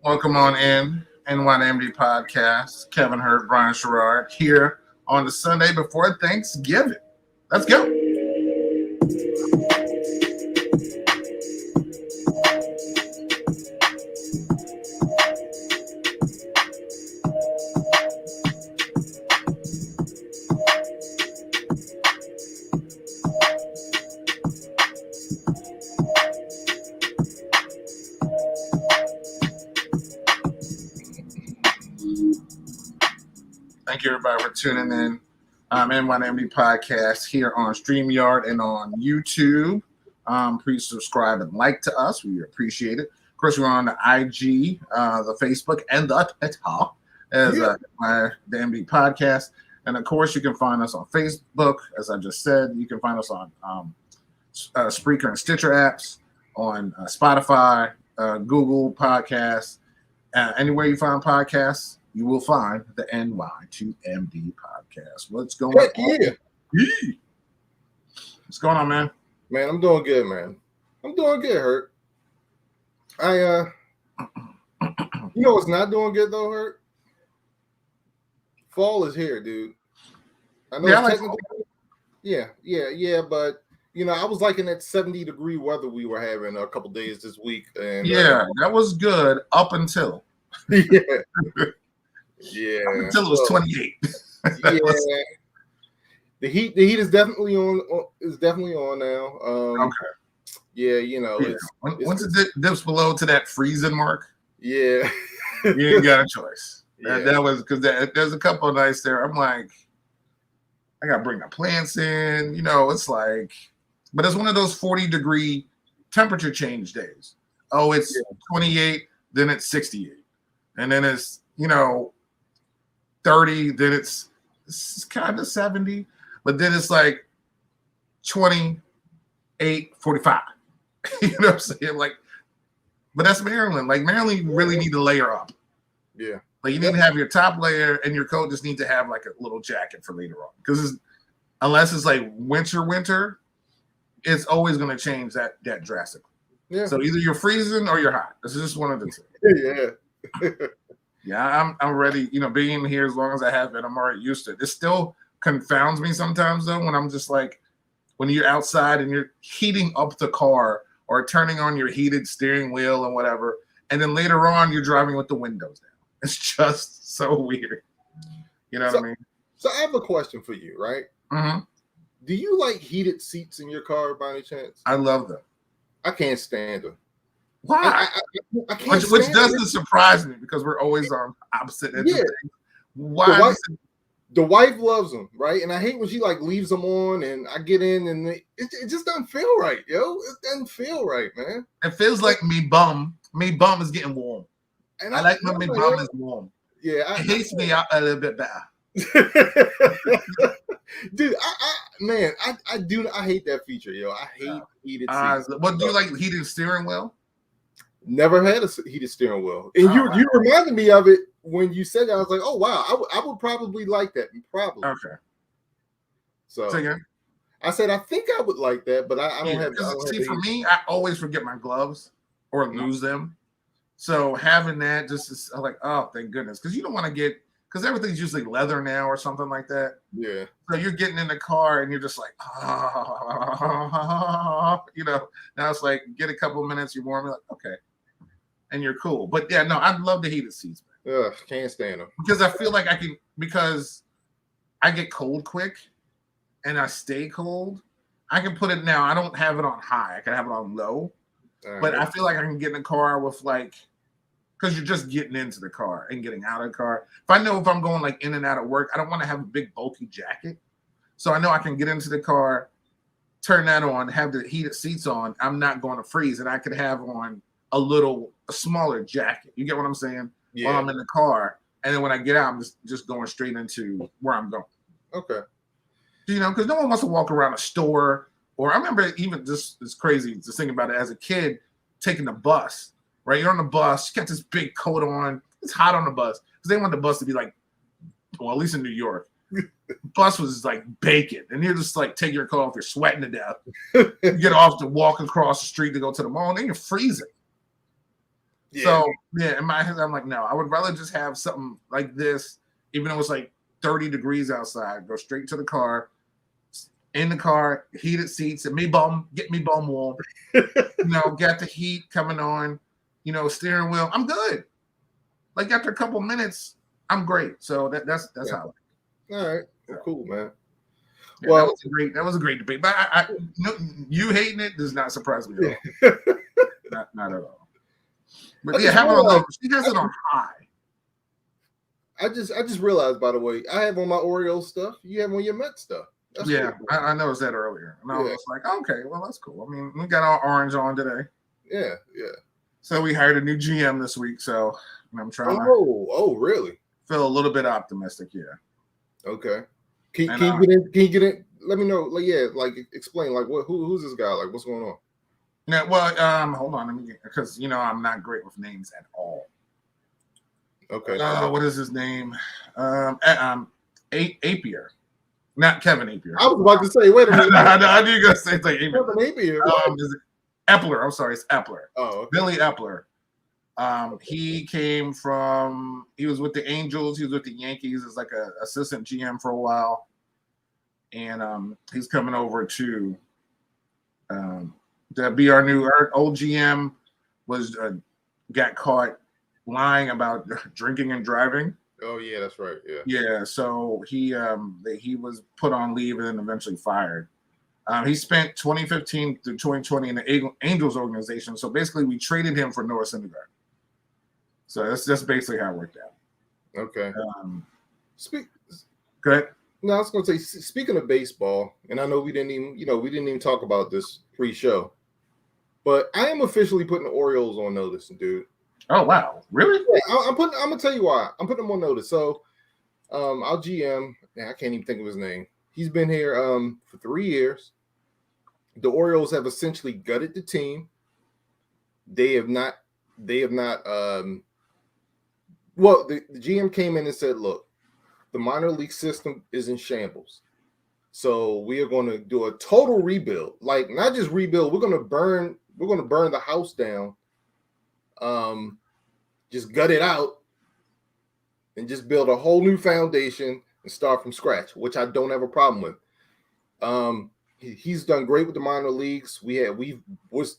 Welcome on in NYMD Podcast. Kevin Hurt, Brian Sherrard here on the Sunday before Thanksgiving. Let's go. Thank you, everybody, for tuning in. NYMD Podcast here on StreamYard and on YouTube. Please subscribe and like to us. We appreciate it. Of course, we're on the IG, the Facebook, and the Twitter as the MD Podcast. And, of course, you can find us on Facebook. As I just said, you can find us on Spreaker and Stitcher apps, on Spotify, Google Podcasts. Anywhere you find podcasts, you will find the NY2MD podcast. What's going on? Yeah. What's going on, man? Man, I'm doing good, man. I'm doing good, Hurt. You know what's not doing good though, Hurt? Fall is here, dude. I know technically, yeah, but you know, I was liking that 70-degree weather we were having a couple days this week. And that was good up until Yeah, until it was 28. Yeah, the heat is definitely on. Is definitely on now. Okay. Yeah, you know, once it dips below to that freezing mark, yeah, you ain't got a choice. Yeah. That was because there's a couple of nights there. I'm like, I gotta bring the plants in. You know, it's like, but it's one of those 40-degree temperature change days. Oh, it's 28, then it's 68, and then it's 30, then it's kind of 70, but then it's like 28, 45. You know what I'm saying? Like, but that's Maryland. Like, Maryland, you really need to layer up. Yeah. Like, you need to have your top layer, and your coat just need to have like a little jacket for later on. Because unless it's like winter, it's always going to change that drastically. Yeah. So either you're freezing or you're hot. It's just one of the two. Yeah. Yeah, I'm ready. You know, being here as long as I have it, I'm already used to it. It still confounds me sometimes, though, when I'm just like, when you're outside and you're heating up the car or turning on your heated steering wheel and whatever, and then later on you're driving with the windows down. It's just so weird. You know what I mean? So I have a question for you, right? Mm-hmm. Do you like heated seats in your car by any chance? I love them. I can't stand them. Why? I can't which doesn't surprise me because we're always on opposite ends of things. Why? The wife loves them, right? And I hate when she like leaves them on, and I get in, and it just doesn't feel right, yo. It doesn't feel right, man. It feels like me bum is getting warm. And I like when me bum is warm. Yeah, it hates me out a little bit better. Dude, I hate that feature, yo. I hate heated seats. What do you like? Heated steering wheel? Never had a heated steering wheel, and you reminded me of it when you said that. I was like, oh wow, I would probably like that, probably. Okay. So again, I said I think I would like that, but I don't have. See, for me, I always forget my gloves or lose them. So having that just is like, oh, thank goodness, because you don't want to get. Because everything's usually leather now or something like that. Yeah. So you're getting in the car and you're just like, now it's like, get a couple of minutes, you're warm, you're like, okay. And you're cool. But yeah, no, I love the heated seats, man. Ugh, can't stand them. Because I feel like because I get cold quick and I stay cold. I can put it now. I don't have it on high. I can have it on low. But I feel like I can get in the car with like, because you're just getting into the car and getting out of the car. If I know if I'm going like in and out of work, I don't want to have a big bulky jacket. So I know I can get into the car, turn that on, have the heated seats on. I'm not going to freeze, and I could have on a smaller jacket. You get what I'm saying? Yeah. While I'm in the car, and then when I get out, I'm just going straight into where I'm going. Okay. You know, because no one wants to walk around a store. Or I remember even just it's crazy to think about it as a kid taking the bus. Right, you're on the bus. You got this big coat on. It's hot on the bus because they want the bus to be like, well, at least in New York, bus was like bacon, and you're just like taking your coat off. You're sweating to death. You get off to walk across the street to go to the mall, and then you're freezing. Yeah. So yeah, in my head, I'm like, no, I would rather just have something like this, even though it's like 30 degrees outside. Go straight to the car, in the car, heated seats, and get me bum warm. Got the heat coming on. Steering wheel. I'm good. Like after a couple minutes, I'm great. So that's how. All right, well, cool, man. Yeah, well, that was a great debate. But you hating it does not surprise me at all. not at all. But yeah, have it on. She has it on high. I just realized, by the way, I have on my Oreo stuff. You have on your Met stuff. That's cool. I noticed that earlier, and I was like, okay, well, that's cool. I mean, we got our orange on today. Yeah. So we hired a new GM this week, so I'm trying. Oh, really? Feel a little bit optimistic, yeah. Okay. Can you get in? Let me know. Like explain. Like who's this guy? Like what's going on? Yeah, well, hold on, because I'm not great with names at all. Okay. What is his name? Apier, not Kevin Apier. I was about to say, wait a minute. I knew you were gonna say like Kevin Apier. Is it Epler? I'm sorry, it's Epler. Oh, okay. Billy Epler. He was with the Angels. He was with the Yankees as like a assistant GM for a while, and he's coming over to be our old GM. Got caught lying about drinking and driving. Oh yeah, that's right. Yeah. Yeah. So he was put on leave and then eventually fired. He spent 2015 through 2020 in the Angels organization. So basically, we traded him for Noah Syndergaard. So that's basically how it worked out. Okay. Go ahead. No, I was going to say, speaking of baseball, and I know we didn't even talk about this pre-show, but I am officially putting the Orioles on notice, dude. Oh wow, really? Yeah, I'm gonna tell you why. I'm putting them on notice. So, our GM, I can't even think of his name. He's been here for 3 years. The Orioles have essentially gutted the team. They have not. Well, the GM came in and said, "Look, the minor league system is in shambles. So we are going to do a total rebuild. Like not just rebuild. We're going to burn the house down. Just gut it out and just build a whole new foundation and start from scratch, which I don't have a problem with. He's done great with the minor leagues. We was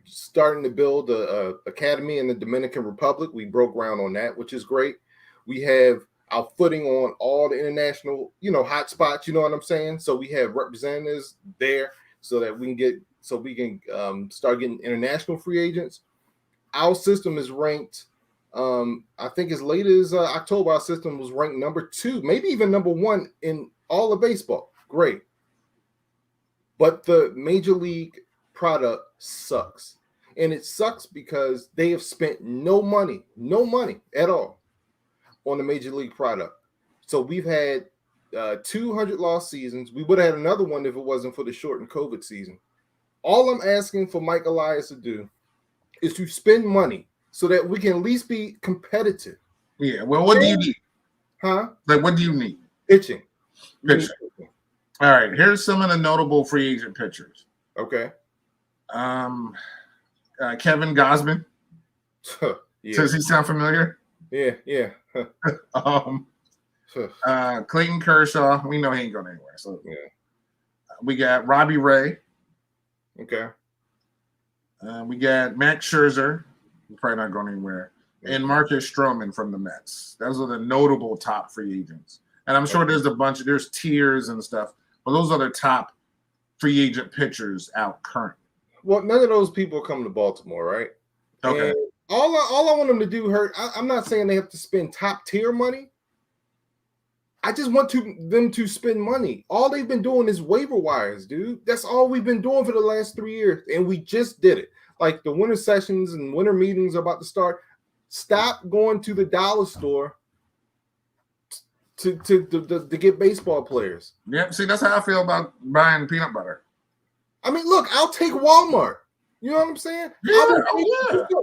starting to build a academy in the Dominican Republic. We broke ground on that, which is great. We have our footing on all the international, hot spots. You know what I'm saying? So we have representatives there so that we can start getting international free agents. Our system is ranked. I think as late as October, our system was ranked number 2, maybe even number 1 in all of baseball. Great. But the major league product sucks. And it sucks because they have spent no money at all on the major league product. So we've had 200 lost seasons. We would have had another one if it wasn't for the shortened COVID season. All I'm asking for Mike Elias to do is to spend money so that we can at least be competitive. Yeah. Well, what do you need? Huh? Like, what do you need? Pitching. All right. Here's some of the notable free agent pitchers. Okay. Kevin Gausman. Yeah. Does he sound familiar? Yeah. Clayton Kershaw. We know he ain't going anywhere. So yeah. We got Robbie Ray. Okay. We got Max Scherzer. He's probably not going anywhere. And Marcus Stroman from the Mets. Those are the notable top free agents. And I'm sure there's tiers and stuff, but those are the top free agent pitchers out currently. Well, none of those people are coming to Baltimore, right? Okay. And all I want them to do I'm not saying they have to spend top tier money. I just want them to spend money. All they've been doing is waiver wires, dude. That's all we've been doing for the last 3 years. And we just did it. Like the winter sessions and winter meetings are about to start. Stop going to the dollar store to get baseball players. Yep. See, that's how I feel about buying peanut butter. I mean, look, I'll take Walmart. You know what I'm saying? Yeah.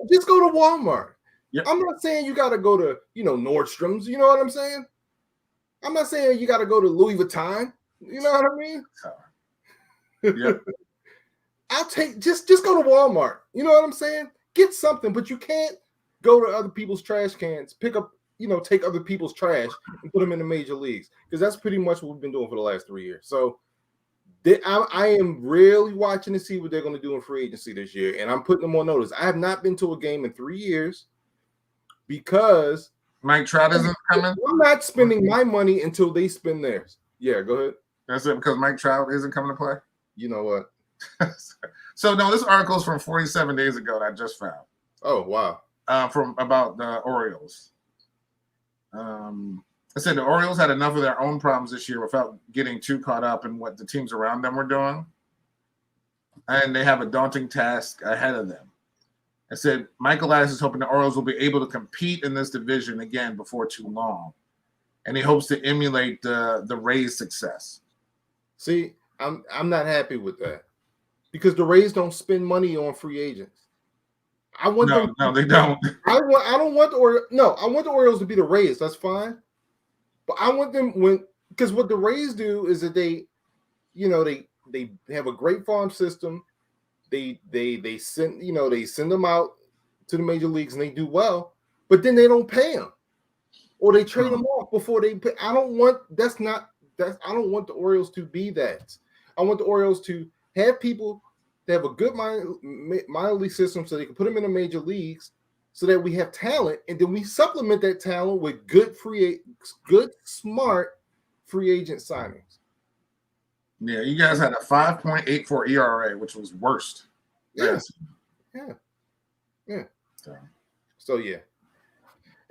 Just go to Walmart. Yep. I'm not saying you got to go to, Nordstrom's. You know what I'm saying? I'm not saying you got to go to Louis Vuitton. You know what I mean? Yep. I'll take just go to Walmart. You know what I'm saying? Get something, but you can't go to other people's trash cans, pick up, take other people's trash and put them in the major leagues, because that's pretty much what we've been doing for the last 3 years. So I am really watching to see what they're going to do in free agency this year, and I'm putting them on notice. I have not been to a game in 3 years because Mike Trout isn't coming. I'm not spending my money until they spend theirs. Yeah, go ahead. That's it, because Mike Trout isn't coming to play. You know what? So no, this article is from 47 days ago that I just found. Oh wow! From about the Orioles. I said the Orioles had enough of their own problems this year without getting too caught up in what the teams around them were doing, and they have a daunting task ahead of them. I said Michael Elias is hoping the Orioles will be able to compete in this division again before too long, and he hopes to emulate the Rays' success. See, I'm not happy with that, because the Rays don't spend money on free agents. I want no, they don't. I want the Orioles to be the Rays. That's fine, but I want them because what the Rays do is that they have a great farm system. They send them out to the major leagues and they do well, but then they don't pay them, or they trade them off before they pay. I don't want the Orioles to be that. I want the Orioles to have people that have a good minor league system so they can put them in the major leagues, so that we have talent, and then we supplement that talent with good smart free agent signings. Yeah, you guys had a 5.84 ERA, which was worst. Yes. Yeah. So yeah.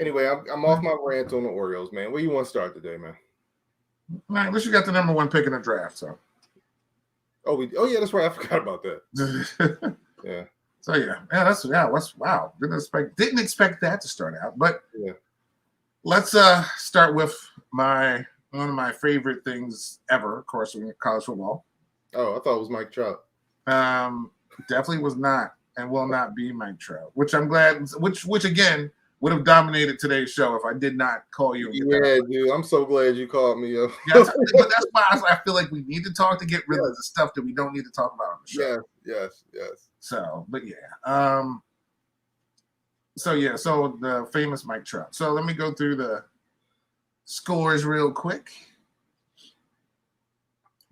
Anyway, I'm off my rant on the Orioles, man. Where you want to start today, man? All right, at least you got the number one pick in the draft, so. Oh yeah, that's right. I forgot about that. Yeah. So wow. Didn't expect that to start out, but yeah. Let's start with one of my favorite things ever, of course, in college football. Oh, I thought it was Mike Trout. Definitely was not and will not be Mike Trout, which I'm glad. Which again would have dominated today's show if I did not call you. Yeah, dude, I'm so glad you called me. Yo. But that's why I feel like we need to talk to get rid of the stuff that we don't need to talk about on the show. Yes. So, but yeah. So the famous Mike Trout. So let me go through the scores real quick.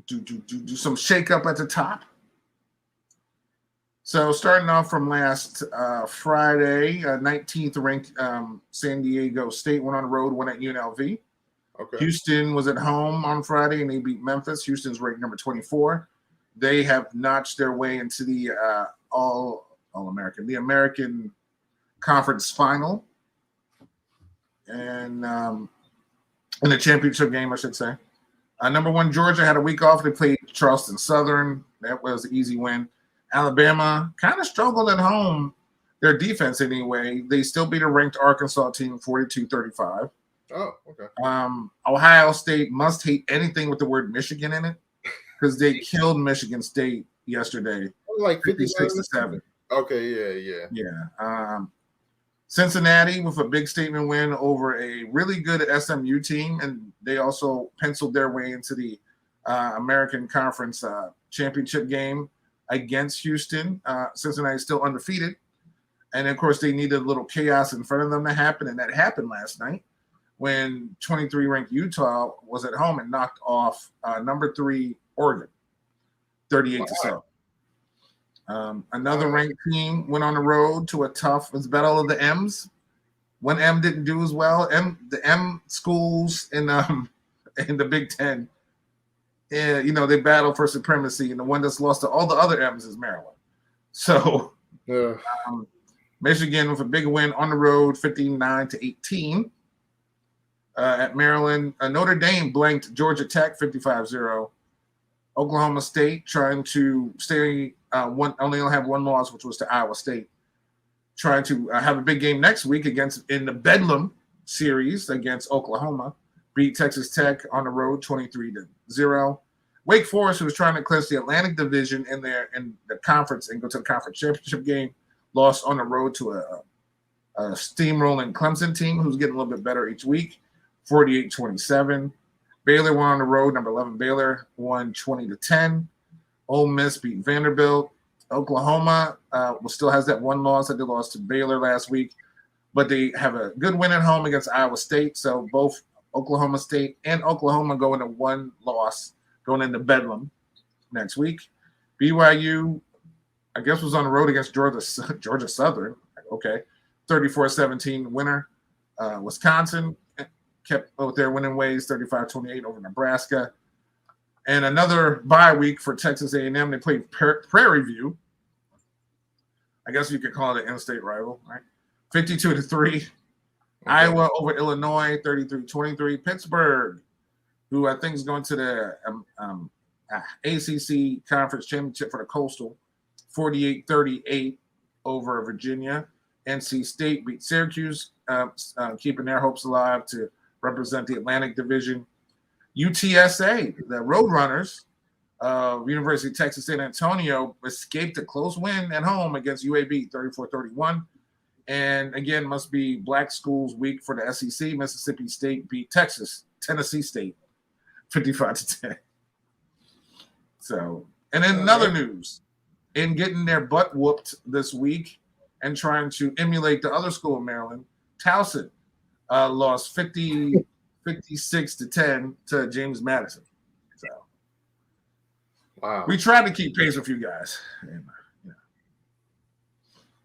Do some shake up at the top. So starting off from last Friday, 19th ranked San Diego State went on the road, won at UNLV. Okay. Houston was at home on Friday and they beat Memphis. Houston's ranked number 24. They have notched their way into the the American Conference Final, and in the championship game, I should say. Number one, Georgia had a week off. They played Charleston Southern. That was an easy win. Alabama kind of struggled at home. Their defense, anyway. They still beat a ranked Arkansas team 42-35. Oh, okay. Ohio State must hate anything with the word Michigan in it, because they killed Michigan State yesterday. Like 56-7. Okay, yeah. Cincinnati with a big statement win over a really good SMU team, and they also penciled their way into the American Conference championship game against Houston. Cincinnati is still undefeated, and of course they needed a little chaos in front of them to happen, and that happened last night when 23 ranked Utah was at home and knocked off number 3 Oregon 38-7. Another ranked team went on the road to a tough battle of the M's. One M didn't do as well. The M schools in the Big Ten, they battle for supremacy, and the one that's lost to all the other M's is Maryland. So, Michigan with a big win on the road, 59-18. At Maryland, Notre Dame blanked Georgia Tech 55-0. Oklahoma State trying to stay only have one loss, which was to Iowa State. Trying to have a big game next week in the Bedlam series against Oklahoma. Beat Texas Tech on the road 23-0. Wake Forest, who was trying to clinch the Atlantic Division in the conference and go to the conference championship game, lost on the road to a steamrolling Clemson team who's getting a little bit better each week, 48-27. Baylor won on the road. Number 11 Baylor won 20-10. Ole Miss beat Vanderbilt Oklahoma still has that one loss that they lost to Baylor last week, but they have a good win at home against Iowa State. So both Oklahoma State and Oklahoma go into one loss going into Bedlam next week. BYU, I guess, was on the road against Georgia Southern. Okay, 34-17 winner. Wisconsin kept with their winning ways, 35-28 over Nebraska. And another bye week for Texas A&M. They played Prairie View. I guess you could call it an in-state rival, right? 52-3. Okay. Iowa over Illinois, 33-23. Pittsburgh, who I think is going to the ACC Conference Championship for the Coastal, 48-38 over Virginia. NC State beat Syracuse, keeping their hopes alive to represent the Atlantic Division. UTSA, the Roadrunners, University of Texas San Antonio, escaped a close win at home against UAB, 34-31. And again, must be Black Schools Week for the SEC. Mississippi State beat Tennessee State, 55-10. So, and then another news, in getting their butt whooped this week and trying to emulate the other school in Maryland, Towson lost 56-10 to James Madison. So, wow, we tried to keep pace with you guys. And,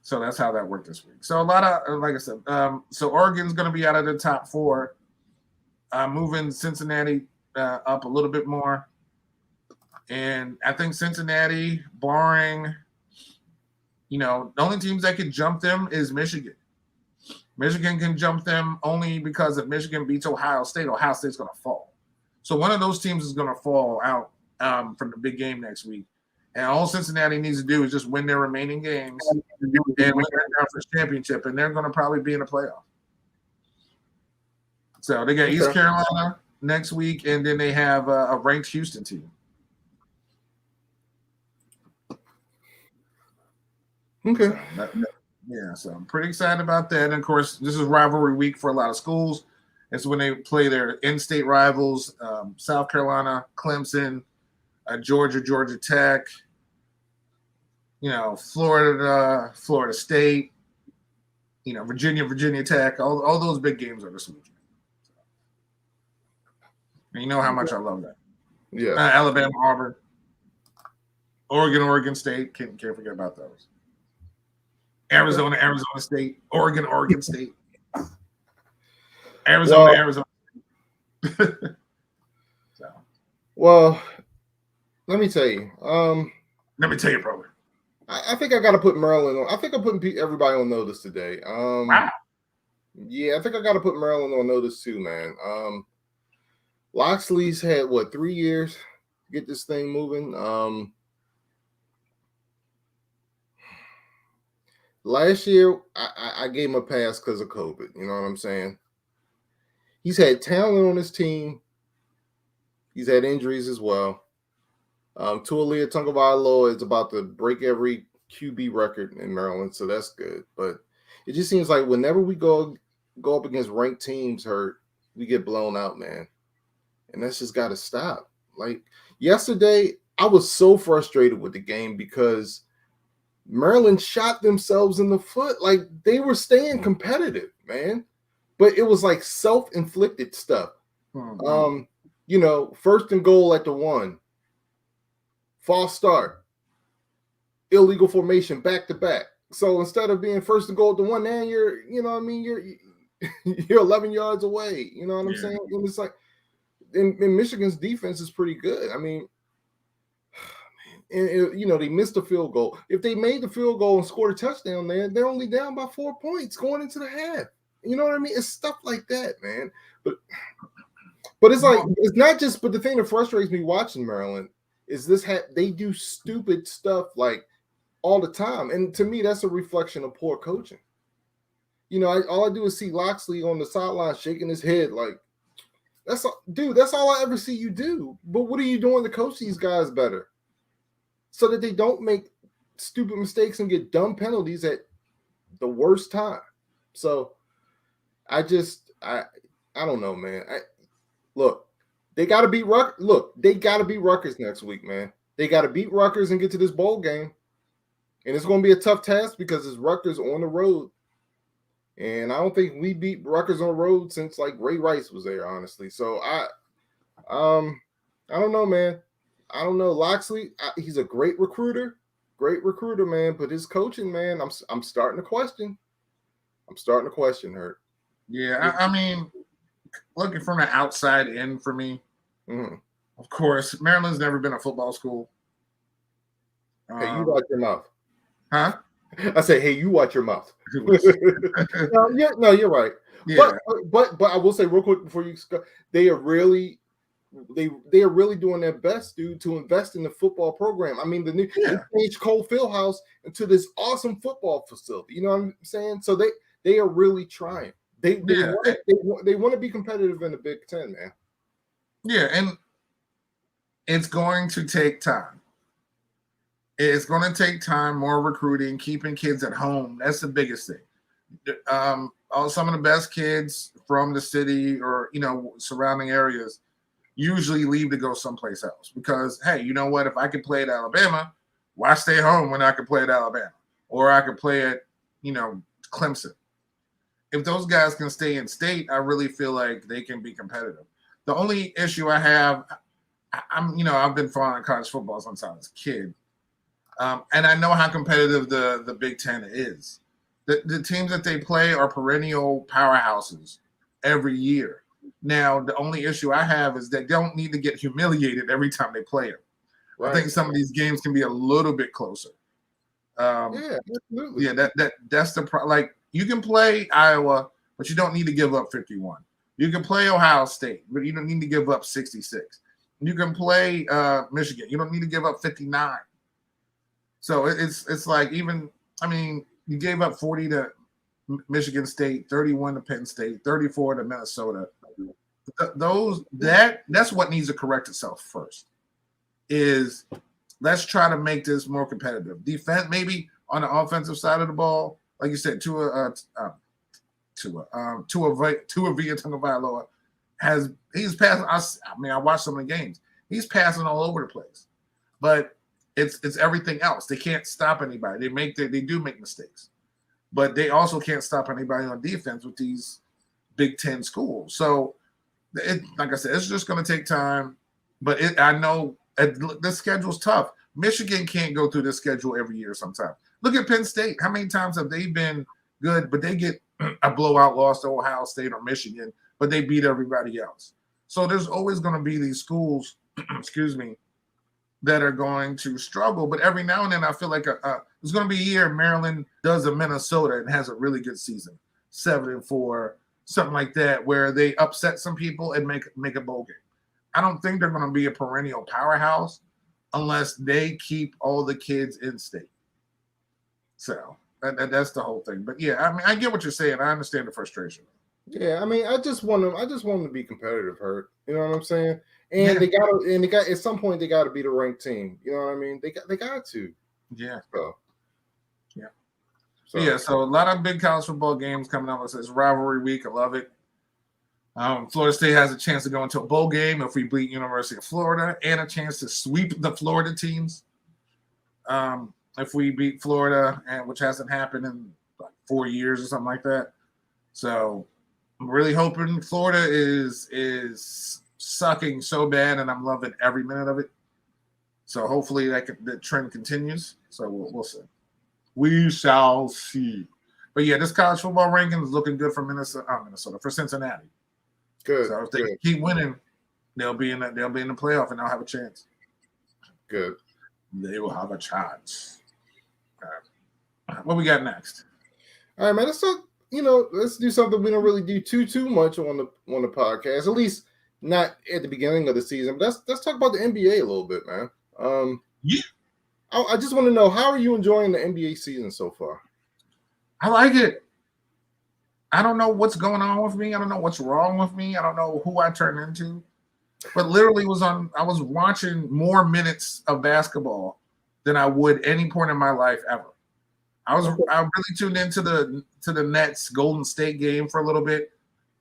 so that's how that worked this week. So a lot of, like I said, so Oregon's going to be out of the top 4, moving Cincinnati up a little bit more. And I think Cincinnati, barring, the only teams that can jump them is Michigan. Michigan can jump them only because if Michigan beats Ohio State's going to fall. So one of those teams is going to fall out from the big game next week. And all Cincinnati needs to do is just win their remaining games and win their conference championship, and they're going to probably be in the playoff. So they got East Carolina next week, and then they have a ranked Houston team. Okay. So I'm pretty excited about that. And, of course, this is rivalry week for a lot of schools. It's when they play their in-state rivals, South Carolina, Clemson, Georgia Tech, Florida State, Virginia Tech. All those big games are this weekend. And you know how much I love that. Yeah. Alabama, Auburn, Oregon State. Can't forget about those. Arizona State, Oregon State, Arizona. So. Well, let me tell you. Brother. I think I got to put Maryland on. I think I'm putting everybody on notice today. Wow. Yeah, I think I got to put Maryland on notice too, man. Loxley's had 3 years to get this thing moving. Last year, I gave him a pass because of COVID. You know what I'm saying? He's had talent on his team. He's had injuries as well. Tualia Tagovailoa is about to break every QB record in Maryland, so that's good. But it just seems like whenever we go up against ranked teams, we get blown out, man. And that's just got to stop. Like yesterday, I was so frustrated with the game because Maryland shot themselves in the foot. Like they were staying competitive, man. But it was like self-inflicted stuff. Mm-hmm. First and goal at the 1. False start. Illegal formation back to back. So instead of being first and goal at the 1, now you're 11 yards away. You know what I'm saying? And it's like, and Michigan's defense is pretty good. I mean, they missed a field goal. If they made the field goal and scored a touchdown, they're only down by 4 points going into the half. You know what I mean? It's stuff like that, man. But it's like it's not just. But the thing that frustrates me watching Maryland is they do stupid stuff like all the time, and to me, that's a reflection of poor coaching. All I do is see Loxley on the sideline shaking his head like, that's all I ever see you do. But what are you doing to coach these guys better? So that they don't make stupid mistakes and get dumb penalties at the worst time. So I don't know, man. Look, they got to beat Rutgers. Look, they got to beat Rutgers next week, man. They got to beat Rutgers and get to this bowl game. And it's going to be a tough task because it's Rutgers on the road. And I don't think we beat Rutgers on the road since like Ray Rice was there, honestly. So I don't know, man. I don't know. Loxley, he's a great recruiter, man. But his coaching, man, I'm starting to question. Hurt. Yeah, I mean, looking from the outside in for me, of course, Maryland's never been a football school. Hey, you watch your mouth. Huh? I say, hey, you watch your mouth. No, you're right. Yeah. But I will say real quick before you go, they are really doing their best, dude, to invest in the football program. I mean, they changed Cole Fieldhouse into this awesome football facility. You know what I'm saying? So they are really trying. They want to be competitive in the Big Ten, man. Yeah, and it's going to take time. It's going to take time, more recruiting, keeping kids at home. That's the biggest thing. Some of the best kids from the city or, surrounding areas usually leave to go someplace else because, hey, you know what? If I could play at Alabama, why stay home when I could play at Alabama? Or I could play at, Clemson. If those guys can stay in state, I really feel like they can be competitive. The only issue I have, I've been following college football since I was a kid. And I know how competitive the Big Ten is. The teams that they play are perennial powerhouses every year. Now, the only issue I have is they don't need to get humiliated every time they play them. Right. I think some of these games can be a little bit closer. Yeah, absolutely. Yeah, that's the problem. Like, you can play Iowa, but you don't need to give up 51. You can play Ohio State, but you don't need to give up 66. You can play Michigan. You don't need to give up 59. So it's like you gave up 40 to Michigan State, 31 to Penn State, 34 to Minnesota. That's what needs to correct itself first. Is let's try to make this more competitive. Defense, maybe on the offensive side of the ball, like you said, Tua Vailoa he's passing. I watched some of the games. He's passing all over the place, but it's everything else. They can't stop anybody. They do make mistakes, but they also can't stop anybody on defense with these Big Ten schools. So, like I said, it's just going to take time. But I know the schedule's tough. Michigan can't go through this schedule every year. Sometimes look at Penn State. How many times have they been good, but they get a blowout loss to Ohio State or Michigan, but they beat everybody else? So there's always going to be these schools, excuse me, that are going to struggle. But every now and then I feel like there's going to be a year Maryland does a Minnesota and has a really good season, 7-4, something like that, where they upset some people and make a bowl game. I don't think they're going to be a perennial powerhouse unless they keep all the kids in state. So that's the whole thing. But yeah, I mean, I get what you're saying. I understand the frustration. Yeah, I mean, I just want them to be competitive, Hurt. You know what I'm saying? And they got at some point they got to be the ranked team. You know what I mean? They got to. Yeah. So So a lot of big college football games coming up. It's rivalry week. I love it. Florida State has a chance to go into a bowl game if we beat University of Florida, and a chance to sweep the Florida teams. If we beat Florida, and which hasn't happened in like 4 years or something like that. So I'm really hoping Florida is sucking so bad, and I'm loving every minute of it. So hopefully the trend continues. So we'll see. We shall see. But yeah, this college football ranking is looking good for Minnesota for Cincinnati. Good. So if they keep winning, they'll be in the playoff and they'll have a chance. Good. They will have a chance. What we got next? All right, man. Let's do something we don't really do too much on the podcast. At least not at the beginning of the season. But let's talk about the NBA a little bit, man. Yeah. I just want to know, how are you enjoying the NBA season so far? I like it. I don't know what's going on with me. I don't know what's wrong with me. I don't know who I turned into. But literally I was watching more minutes of basketball than I would any point in my life ever. I really tuned into the Nets Golden State game for a little bit.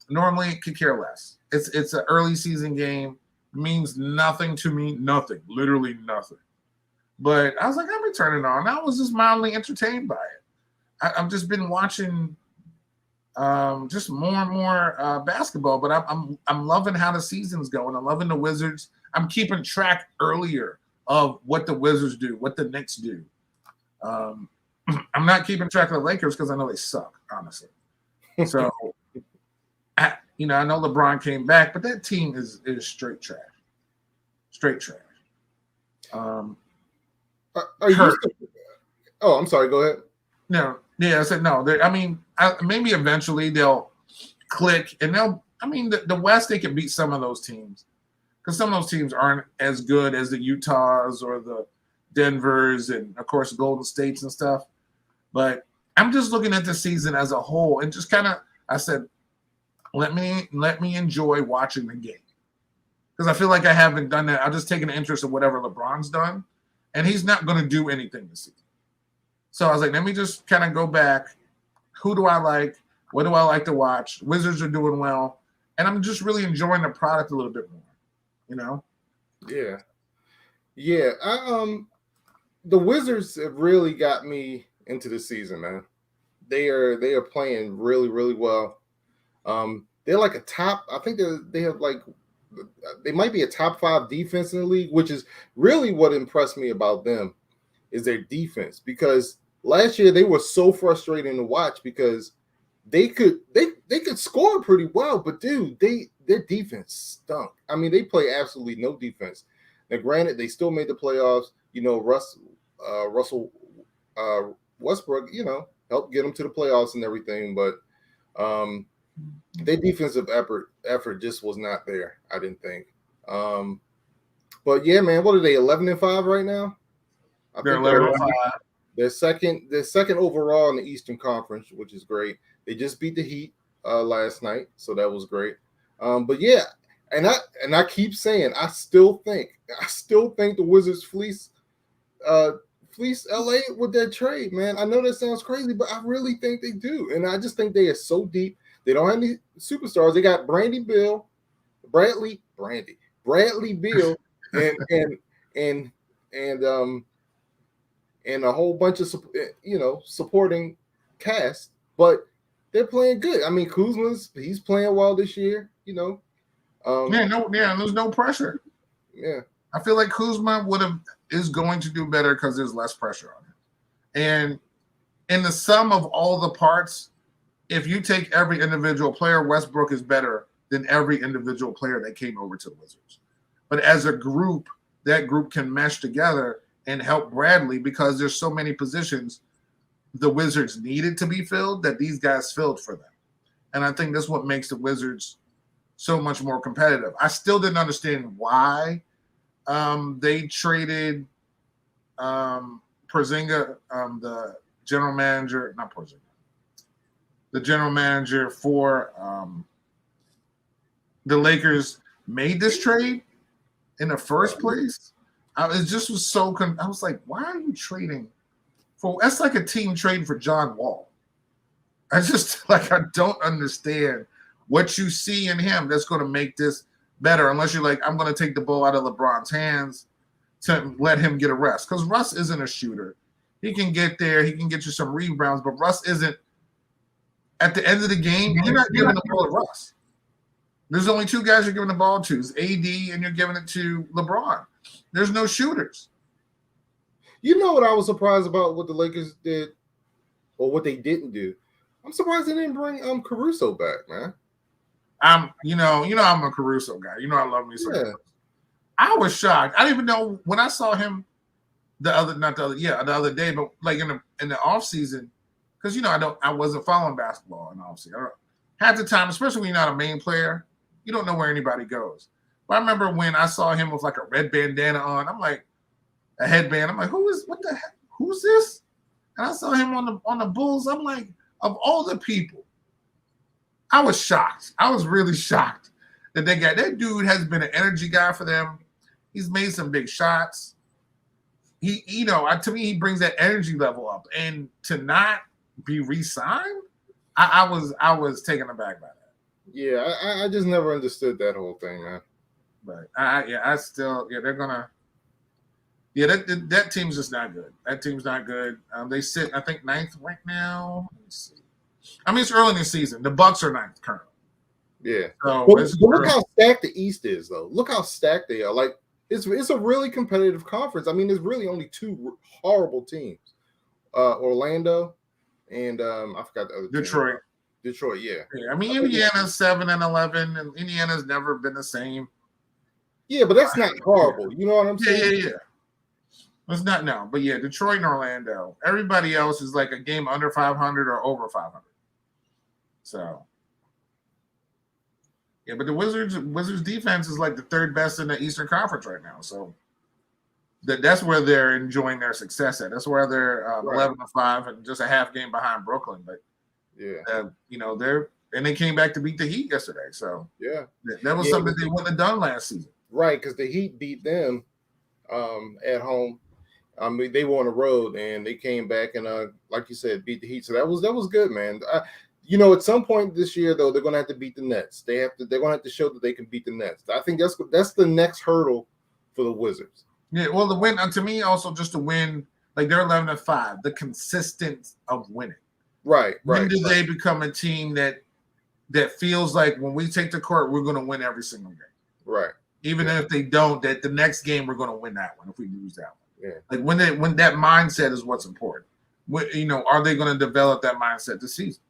Normally could care less. It's an early season game. It means nothing to me. Nothing. Literally nothing. But I was like, let me turn it on. I was just mildly entertained by it. I've just been watching just more and more basketball, but I'm loving how the season's going. I'm loving the Wizards. I'm keeping track earlier of what the Wizards do, what the Knicks do. I'm not keeping track of the Lakers because I know they suck, honestly. So, I know LeBron came back, but that team is straight trash. Straight trash. Are you still, oh, I'm sorry. Go ahead. No, yeah, I said no. Maybe eventually they'll click, and the West, they can beat some of those teams because some of those teams aren't as good as the Utahs or the Denvers and of course Golden States and stuff. But I'm just looking at the season as a whole and just kind of, I said, let me enjoy watching the game because I feel like I haven't done that. I'll just take an interest in whatever LeBron's done, and he's not going to do anything this season. So I was like, let me just kind of go back. Who do I like? What do I like to watch? Wizards are doing well, and I'm just really enjoying the product a little bit more. Yeah. The Wizards have really got me into the season, man. They are playing really, really well. They're like a top. I think they might be a top 5 defense in the league, which is really what impressed me about them is their defense. Because last year they were so frustrating to watch because they could score pretty well, but dude, their defense stunk. I mean, they play absolutely no defense. Now, granted, they still made the playoffs. Russell Westbrook, helped get them to the playoffs and everything, but their defensive effort just was not there. I didn't think. But yeah, man, what are they? 11-5 right now. They're 11-5. They're second overall in the Eastern Conference, which is great. They just beat the Heat last night, so that was great. But yeah, and I keep saying I still think the Wizards fleece LA with that trade, man. I know that sounds crazy, but I really think they do, and I just think they are so deep. They don't have any superstars. They got Bradley Beal, and a whole bunch of supporting cast, but they're playing good. I mean, he's playing well this year. There's no pressure. Yeah, I feel like Kuzma is going to do better because there's less pressure on him. And in the sum of all the parts, if you take every individual player, Westbrook is better than every individual player that came over to the Wizards. But as a group, that group can mesh together and help Bradley because there's so many positions the Wizards needed to be filled that these guys filled for them. And I think that's what makes the Wizards so much more competitive. I still didn't understand why they traded Porzingis, the general manager, not Porzingis, the general manager for the Lakers made this trade in the first place. It just was so. I was like, why are you trading for? That's like a team trading for John Wall. I don't understand what you see in him that's going to make this better. Unless you're like, I'm going to take the ball out of LeBron's hands to let him get a rest. Because Russ isn't a shooter. He can get there. He can get you some rebounds, but Russ isn't. At the end of the game, you're not giving the ball to Russ. There's only 2 guys you're giving the ball to, is AD, and you're giving it to LeBron. There's no shooters. You know what I was surprised about what the Lakers did, or what they didn't do? I'm surprised they didn't bring Caruso back, man. I'm a Caruso guy. I love me some. Yeah. I was shocked. I didn't even know when I saw him the other day, but like in the off season, because I wasn't following basketball in the off season. Half the time, especially when you're not a main player, you don't know where anybody goes. But I remember when I saw him with like a red bandana on, I'm like, a headband. I'm like, what the heck? Who's this? And I saw him on the Bulls. I'm like, of all the people, I was shocked. I was really shocked that they got that dude has been an energy guy for them. He's made some big shots. To me, he brings that energy level up, and to not be re-signed, I was taken aback by that. Yeah, I just never understood that whole thing, man. But they're gonna. Yeah, that team's just not good. That team's not good. They sit, I think, ninth right now. Let me see. I mean, it's early in the season. The Bucks are ninth currently. Yeah. So But look how stacked the East is, though. Look how stacked they are. Like, it's a really competitive conference. I mean, there's really only two horrible teams. Orlando and I forgot the other Detroit. team. Detroit, yeah. I mean, Indiana's 7-11, and Indiana's never been the same. Yeah, but that's not horrible. You know what I'm saying? Yeah. It's not no, but yeah, Detroit and Orlando. Everybody else is like a game under 500 or over 500. So, yeah, but the Wizards defense is like the third best in the Eastern Conference right now. So that's where they're enjoying their success at. That's where they're 11-5 and just a half game behind Brooklyn. But yeah, they came back to beat the Heat yesterday. So yeah, that was something they wouldn't have done last season. Right, because the Heat beat them at home. I mean, they were on the road and they came back and, like you said, beat the Heat. So that was good, man. At some point this year, though, they're going to have to beat the Nets. They're going to have to show that they can beat the Nets. I think that's the next hurdle for the Wizards. Yeah, well, the win to me also just to win, like they're 11-5, the consistency of winning. Right. When do they become a team that feels like when we take the court, we're going to win every single game? Right. Even if they don't, that the next game we're going to win that one if we lose that one. Yeah. Like when that mindset is what's important. Are they going to develop that mindset this season?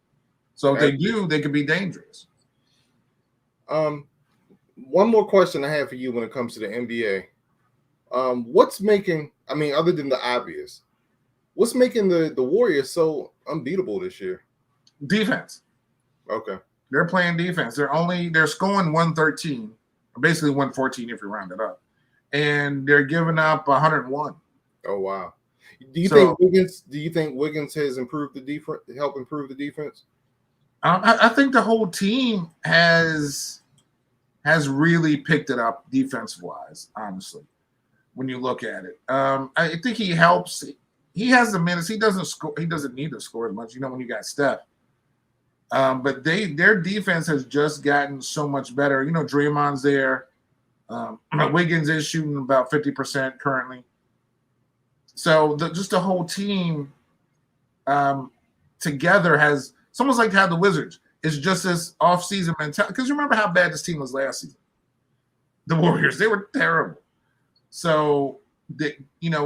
So if they do, they could be dangerous. One more question I have for you when it comes to the NBA. What's making, other than the obvious, what's making the Warriors so unbeatable this year? Defense. Okay. They're playing defense. They're scoring 113, or basically 114 if you round it up. And they're giving up 101. Oh wow! Do you think Wiggins has improved the defense? Help improve the defense? I think the whole team has really picked it up defensive wise. Honestly, when you look at it, I think he helps. He has the minutes. He doesn't score. He doesn't need to score as much. When you got Steph. But their defense has just gotten so much better. Draymond's there. Wiggins is shooting about 50% currently. So just the whole team together has – it's almost like how the Wizards is just this off-season mentality. Because remember how bad this team was last season. The Warriors, they were terrible. So,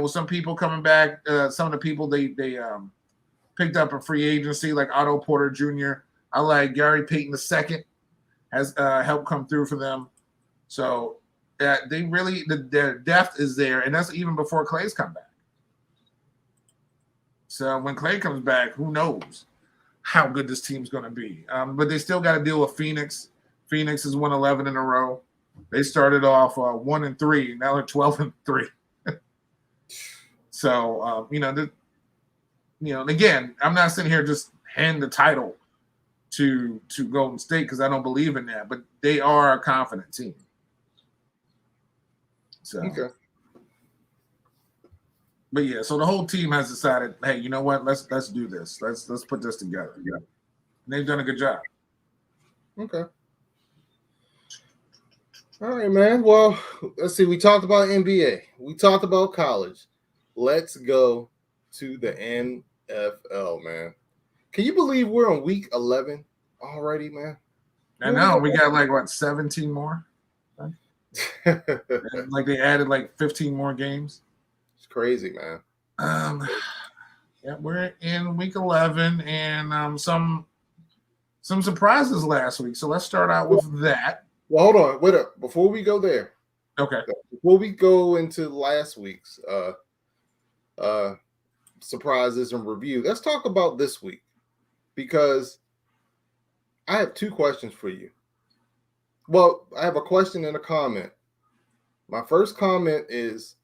some people coming back, some of the people they picked up a free agency like Otto Porter Jr., I like Gary Payton II has helped come through for them. So they really their depth is there, and that's even before Clay's come back. So when Clay comes back, who knows how good this team's going to be? But they still got to deal with Phoenix. Phoenix has won 11 in a row. They started off 1-3, now they're 12-3. So again, I'm not sitting here just hand the title to Golden State because I don't believe in that, but they are a confident team. So, okay. But yeah, so the whole team has decided, hey, you know what? Let's do this. Let's put this together. Yeah, and they've done a good job. Okay. All right, man. Well, let's see. We talked about NBA. We talked about college. Let's go to the NFL, man. Can you believe we're on week 11 already, man? I know. We got 17 more? Like they added 15 more games. It's crazy, man. Yeah, we're in week 11 and some surprises last week. So let's start out with that. Well, hold on. Wait up. Before we go there. Okay. Before we go into last week's surprises and review, let's talk about this week because I have two questions for you. Well, I have a question and a comment. My first comment is,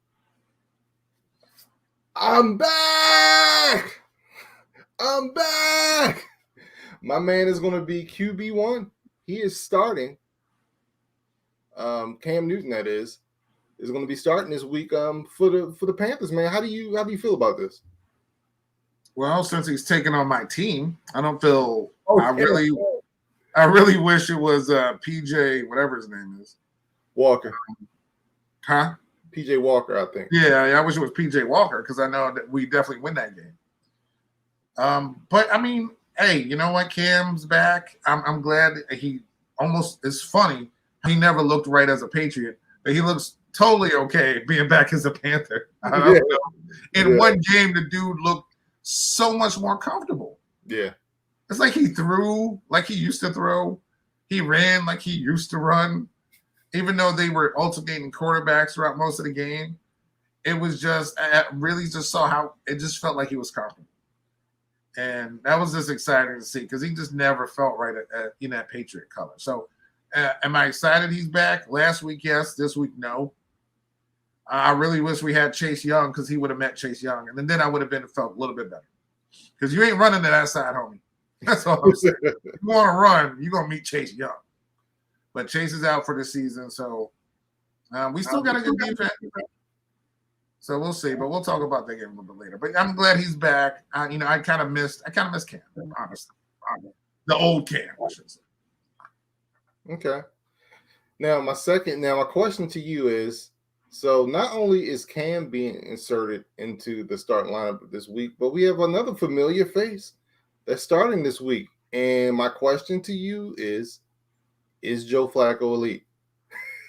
I'm back. My man is going to be QB1. He is starting. Cam Newton, that is going to be starting this week for the Panthers, man. How do you feel about this? Well, since he's taking on my team, I don't feel I really wish it was PJ, whatever his name is. Walker. Huh? PJ Walker, I think. Yeah, I wish it was PJ Walker because I know that we definitely win that game. But I mean, hey, you know what? Cam's back. I'm glad that he almost. It's funny. He never looked right as a Patriot, but he looks totally okay being back as a Panther. I don't know. In one game, the dude looked so much more comfortable. Yeah. It's like he threw like he used to throw. He ran like he used to run. Even though they were alternating quarterbacks throughout most of the game, it was just, I really just saw how it just felt like he was comfortable. And that was just exciting to see because he just never felt right in that Patriot color. So, am I excited he's back? Last week, yes. This week, no. I really wish we had Chase Young because he would have met Chase Young. And then I would have felt a little bit better. Because you ain't running to that side, homie. That's all I'm saying. If you want to run, you're going to meet Chase Young. But Chase is out for the season, so we still got a good defense. So we'll see, but we'll talk about that game a little bit later. But I'm glad he's back. I kind of missed Cam, honestly. The old Cam, I should say. Okay. Now my question to you is: so not only is Cam being inserted into the starting lineup this week, but we have another familiar face that's starting this week. And my question to you is Joe Flacco elite?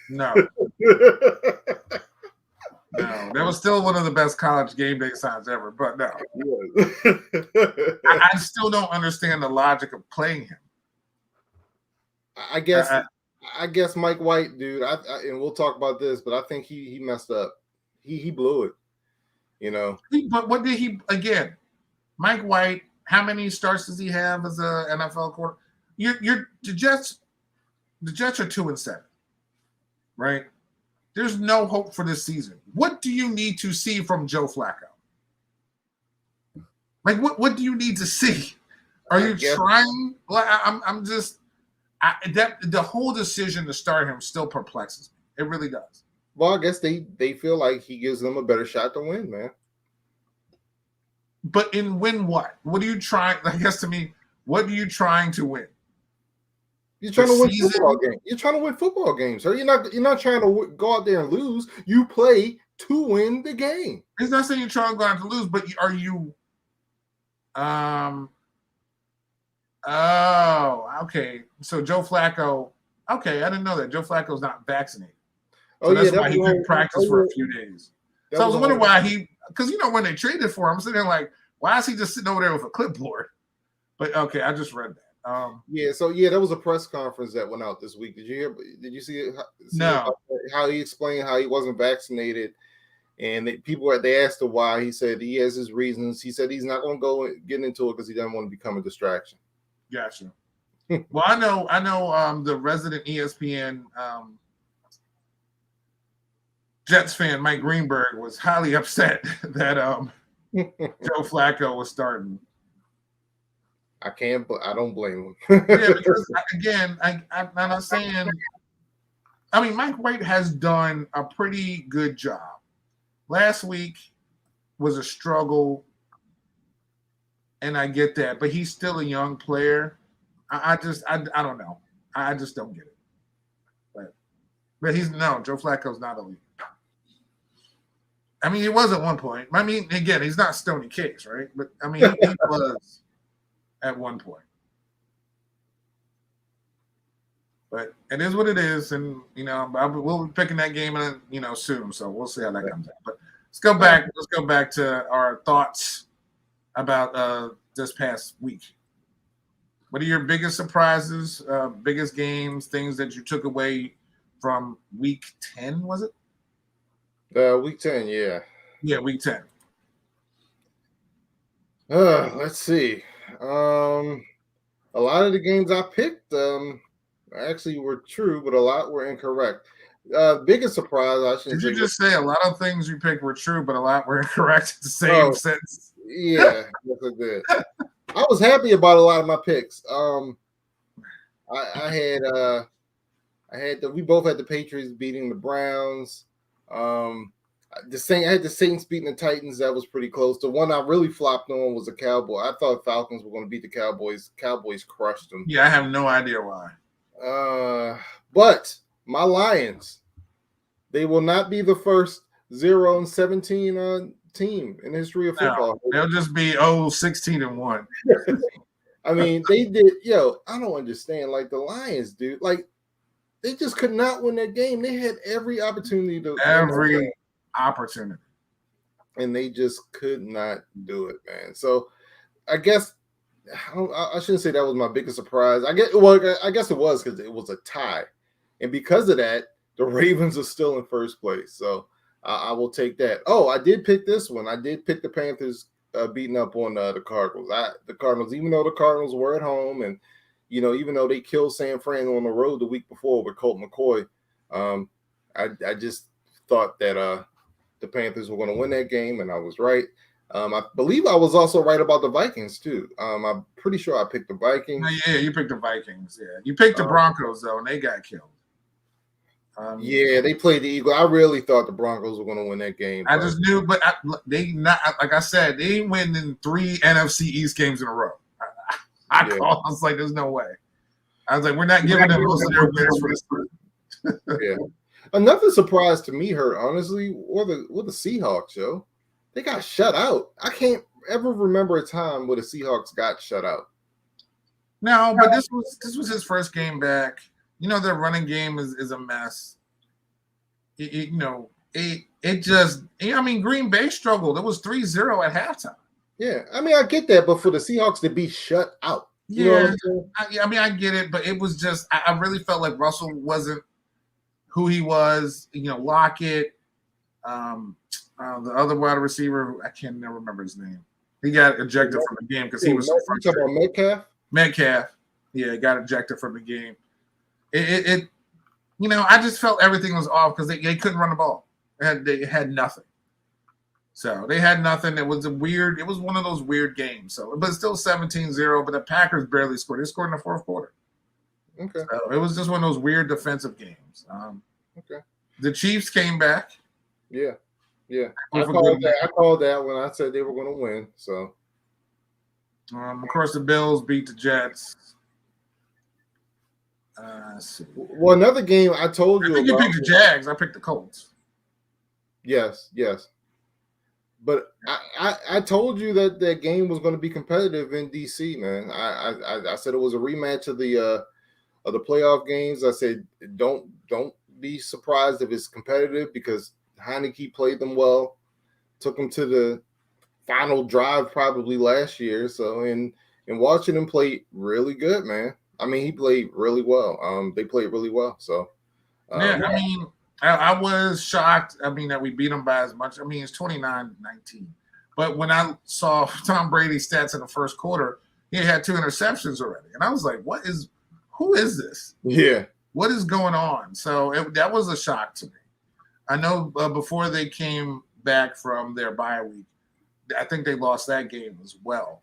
No. No, that was still one of the best college game day signs ever, but no. I still don't understand the logic of playing him. I guess Mike White, dude, and we'll talk about this, but I think he messed up. He blew it, you know. But what did he again? Mike White, how many starts does he have as a NFL quarterback? The Jets are 2-7, right? There's no hope for this season. What do you need to see from Joe Flacco? Like, what do you need to see? Are you trying? Well, I'm just the whole decision to start him still perplexes me. It really does. Well, I guess they feel like he gives them a better shot to win, man. But in win what? What are you trying? I guess to me, what are you trying to win? You're trying to win football games. You're trying to win football games. So you're not trying to go out there and lose. You play to win the game. It's not saying you're trying to go out to lose, but are you? Oh, okay. So Joe Flacco. Okay, I didn't know that Joe Flacco's not vaccinated. So that's why he couldn't practice for a few days. So I was wondering why because when they traded for him, I'm sitting there like, why is he just sitting over there with a clipboard? But okay, I just read that. There was a press conference that went out this week. Did you hear? Did you see it? No. How he explained how he wasn't vaccinated, and they asked him why. He said he has his reasons. He said he's not going to go get into it because he doesn't want to become a distraction. Gotcha. Well, I know. The resident ESPN Jets fan Mike Greenberg was highly upset that Joe Flacco was starting. I don't blame him. Yeah, because again, I'm not saying. I mean, Mike White has done a pretty good job. Last week was a struggle, and I get that, but he's still a young player. I don't know. I just don't get it. But Joe Flacco's not elite. I mean, he was at one point. I mean, again, he's not Stoney Case, right? But I mean, he was at one point. But it is what it is, and we'll be picking that game soon. So we'll see how that comes out. But let's go back. Let's go back to our thoughts about this past week. What are your biggest surprises, biggest games, things that you took away from week 10? Was it? Week 10, yeah. Yeah, week 10. Let's see. A lot of the games I picked actually were true, but a lot were incorrect. Biggest surprise, Did you just say a lot of things you picked were true, but a lot were incorrect? The same sentence. Yeah, yes, I did. I was happy about a lot of my picks. We both had the Patriots beating the Browns. I had the Saints beating the Titans. That was pretty close. The one I really flopped on was the Cowboys. I thought Falcons were going to beat the Cowboys. Cowboys crushed them. Yeah, I have no idea why. But my Lions, they will not be the first 0-17 team in the history of football. No, they'll just be 16-1. I mean, they did. I don't understand. Like the Lions, dude. Like they just could not win that game. They had every opportunity to every opportunity, and they just could not do it, man. So I guess I shouldn't say that was my biggest surprise. I guess it was because it was a tie, and because of that, the Ravens are still in first place. So I will take that. Oh, I did pick this one. I did pick the Panthers beating up on the Cardinals. The Cardinals, even though the Cardinals were at home, and even though they killed San Fran on the road the week before with Colt McCoy, I just thought that the Panthers were going to win that game, and I was right. I believe I was also right about the Vikings too. I'm pretty sure I picked the Vikings. Yeah, you picked the Vikings. Yeah, you picked the Broncos though, and they got killed. Yeah, they played the Eagles. I really thought the Broncos were going to win that game. I just knew, but they not like I said, they ain't winning 3 NFC East games in a row. I was like, there's no way. I was like, we're not giving them most of their wins for this. Yeah. Another surprise to me, honestly, were the Seahawks, yo. They got shut out. I can't ever remember a time where the Seahawks got shut out. No, but this was his first game back. Their running game is a mess. It just, Green Bay struggled. It was 3-0 at halftime. Yeah, I mean, I get that, but for the Seahawks to be shut out. I get it, but it was just, I really felt like Russell wasn't who he was. Lockett, the other wide receiver, I can't never remember his name. He got ejected from the game because he was so frustrated. You talking about Metcalf. Yeah, got ejected from the game. I just felt everything was off because they couldn't run the ball. They had nothing. So they had nothing. It was one of those weird games. So, but still 17-0, but the Packers barely scored. They scored in the fourth quarter. Okay. So it was just one of those weird defensive games. Okay. The Chiefs came back. Yeah. I called that when I said they were going to win. So, of course, the Bills beat the Jets. Well, another game I told you about. You picked the Jags. I picked the Colts. Yes. But I told you that game was going to be competitive in DC, man. I said it was a rematch of the playoff games. I said don't be surprised if it's competitive because Heineke played them well, took them to the final drive probably last year. So and watching him play really good, man. I mean, he played really well. They played really well. So I was shocked. That we beat them by as much. It's 29-19. But when I saw Tom Brady's stats in the first quarter, he had 2 interceptions already, and I was like, who is this? Yeah, what is going on? So that was a shock to me. I know before they came back from their bye week, I think they lost that game as well.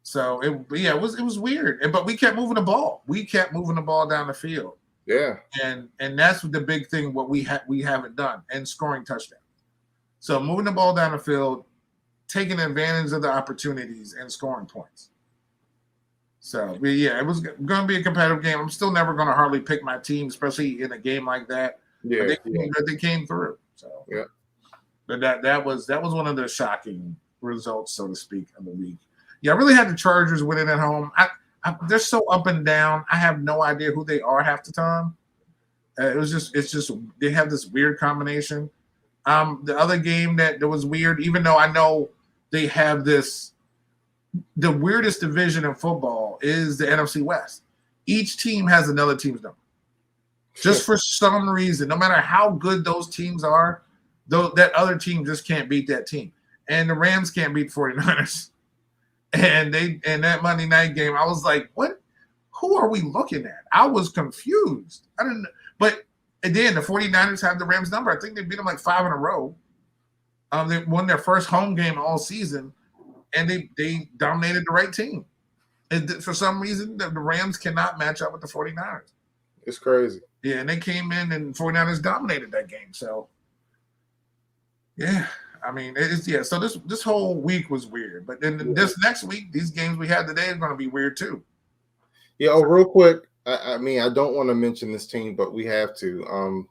So it was weird. But we kept moving the ball. We kept moving the ball down the field. Yeah. And that's the big thing, what we haven't done, and scoring touchdowns. So moving the ball down the field, taking advantage of the opportunities and scoring points. So it was going to be a competitive game. I'm still never going to hardly pick my team, especially in a game like that. Yeah. But they came through. So yeah. But that was one of the shocking results, so to speak, of the week. Yeah, I really had the Chargers winning at home. They're so up and down. I have no idea who they are half the time. It's just they have this weird combination. The other game that was weird, even though I know they have the weirdest division in football is the NFC West. Each team has another team's number. Just for some reason, no matter how good those teams are, that other team just can't beat that team. And the Rams can't beat the 49ers. And that Monday night game, I was like, what? Who are we looking at? I was confused. I didn't know. But then the 49ers have the Rams number. I think they beat them like 5 in a row. They won their first home game all season, and they dominated the right team. And for some reason, the Rams cannot match up with the 49ers. It's crazy. Yeah, and they came in and 49ers dominated that game. So, yeah. So this whole week was weird. But then this next week, these games we had today are going to be weird too. Yeah, real quick. I don't want to mention this team, but we have to.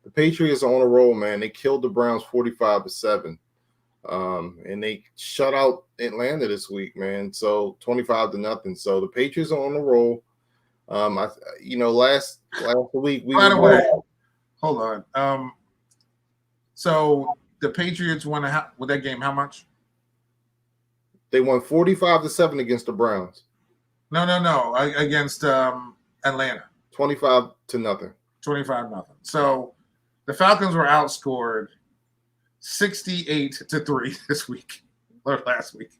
The Patriots are on a roll, man. They killed the Browns 45-7. And they shut out Atlanta this week, man. So 25-0. So the Patriots are on the roll. Last week we By the way, hold on. So the Patriots won with that game. How much? They won 45-7 against the Browns. No. Against Atlanta. 25-0. 25-0. So the Falcons were outscored 68-3 this week or last week.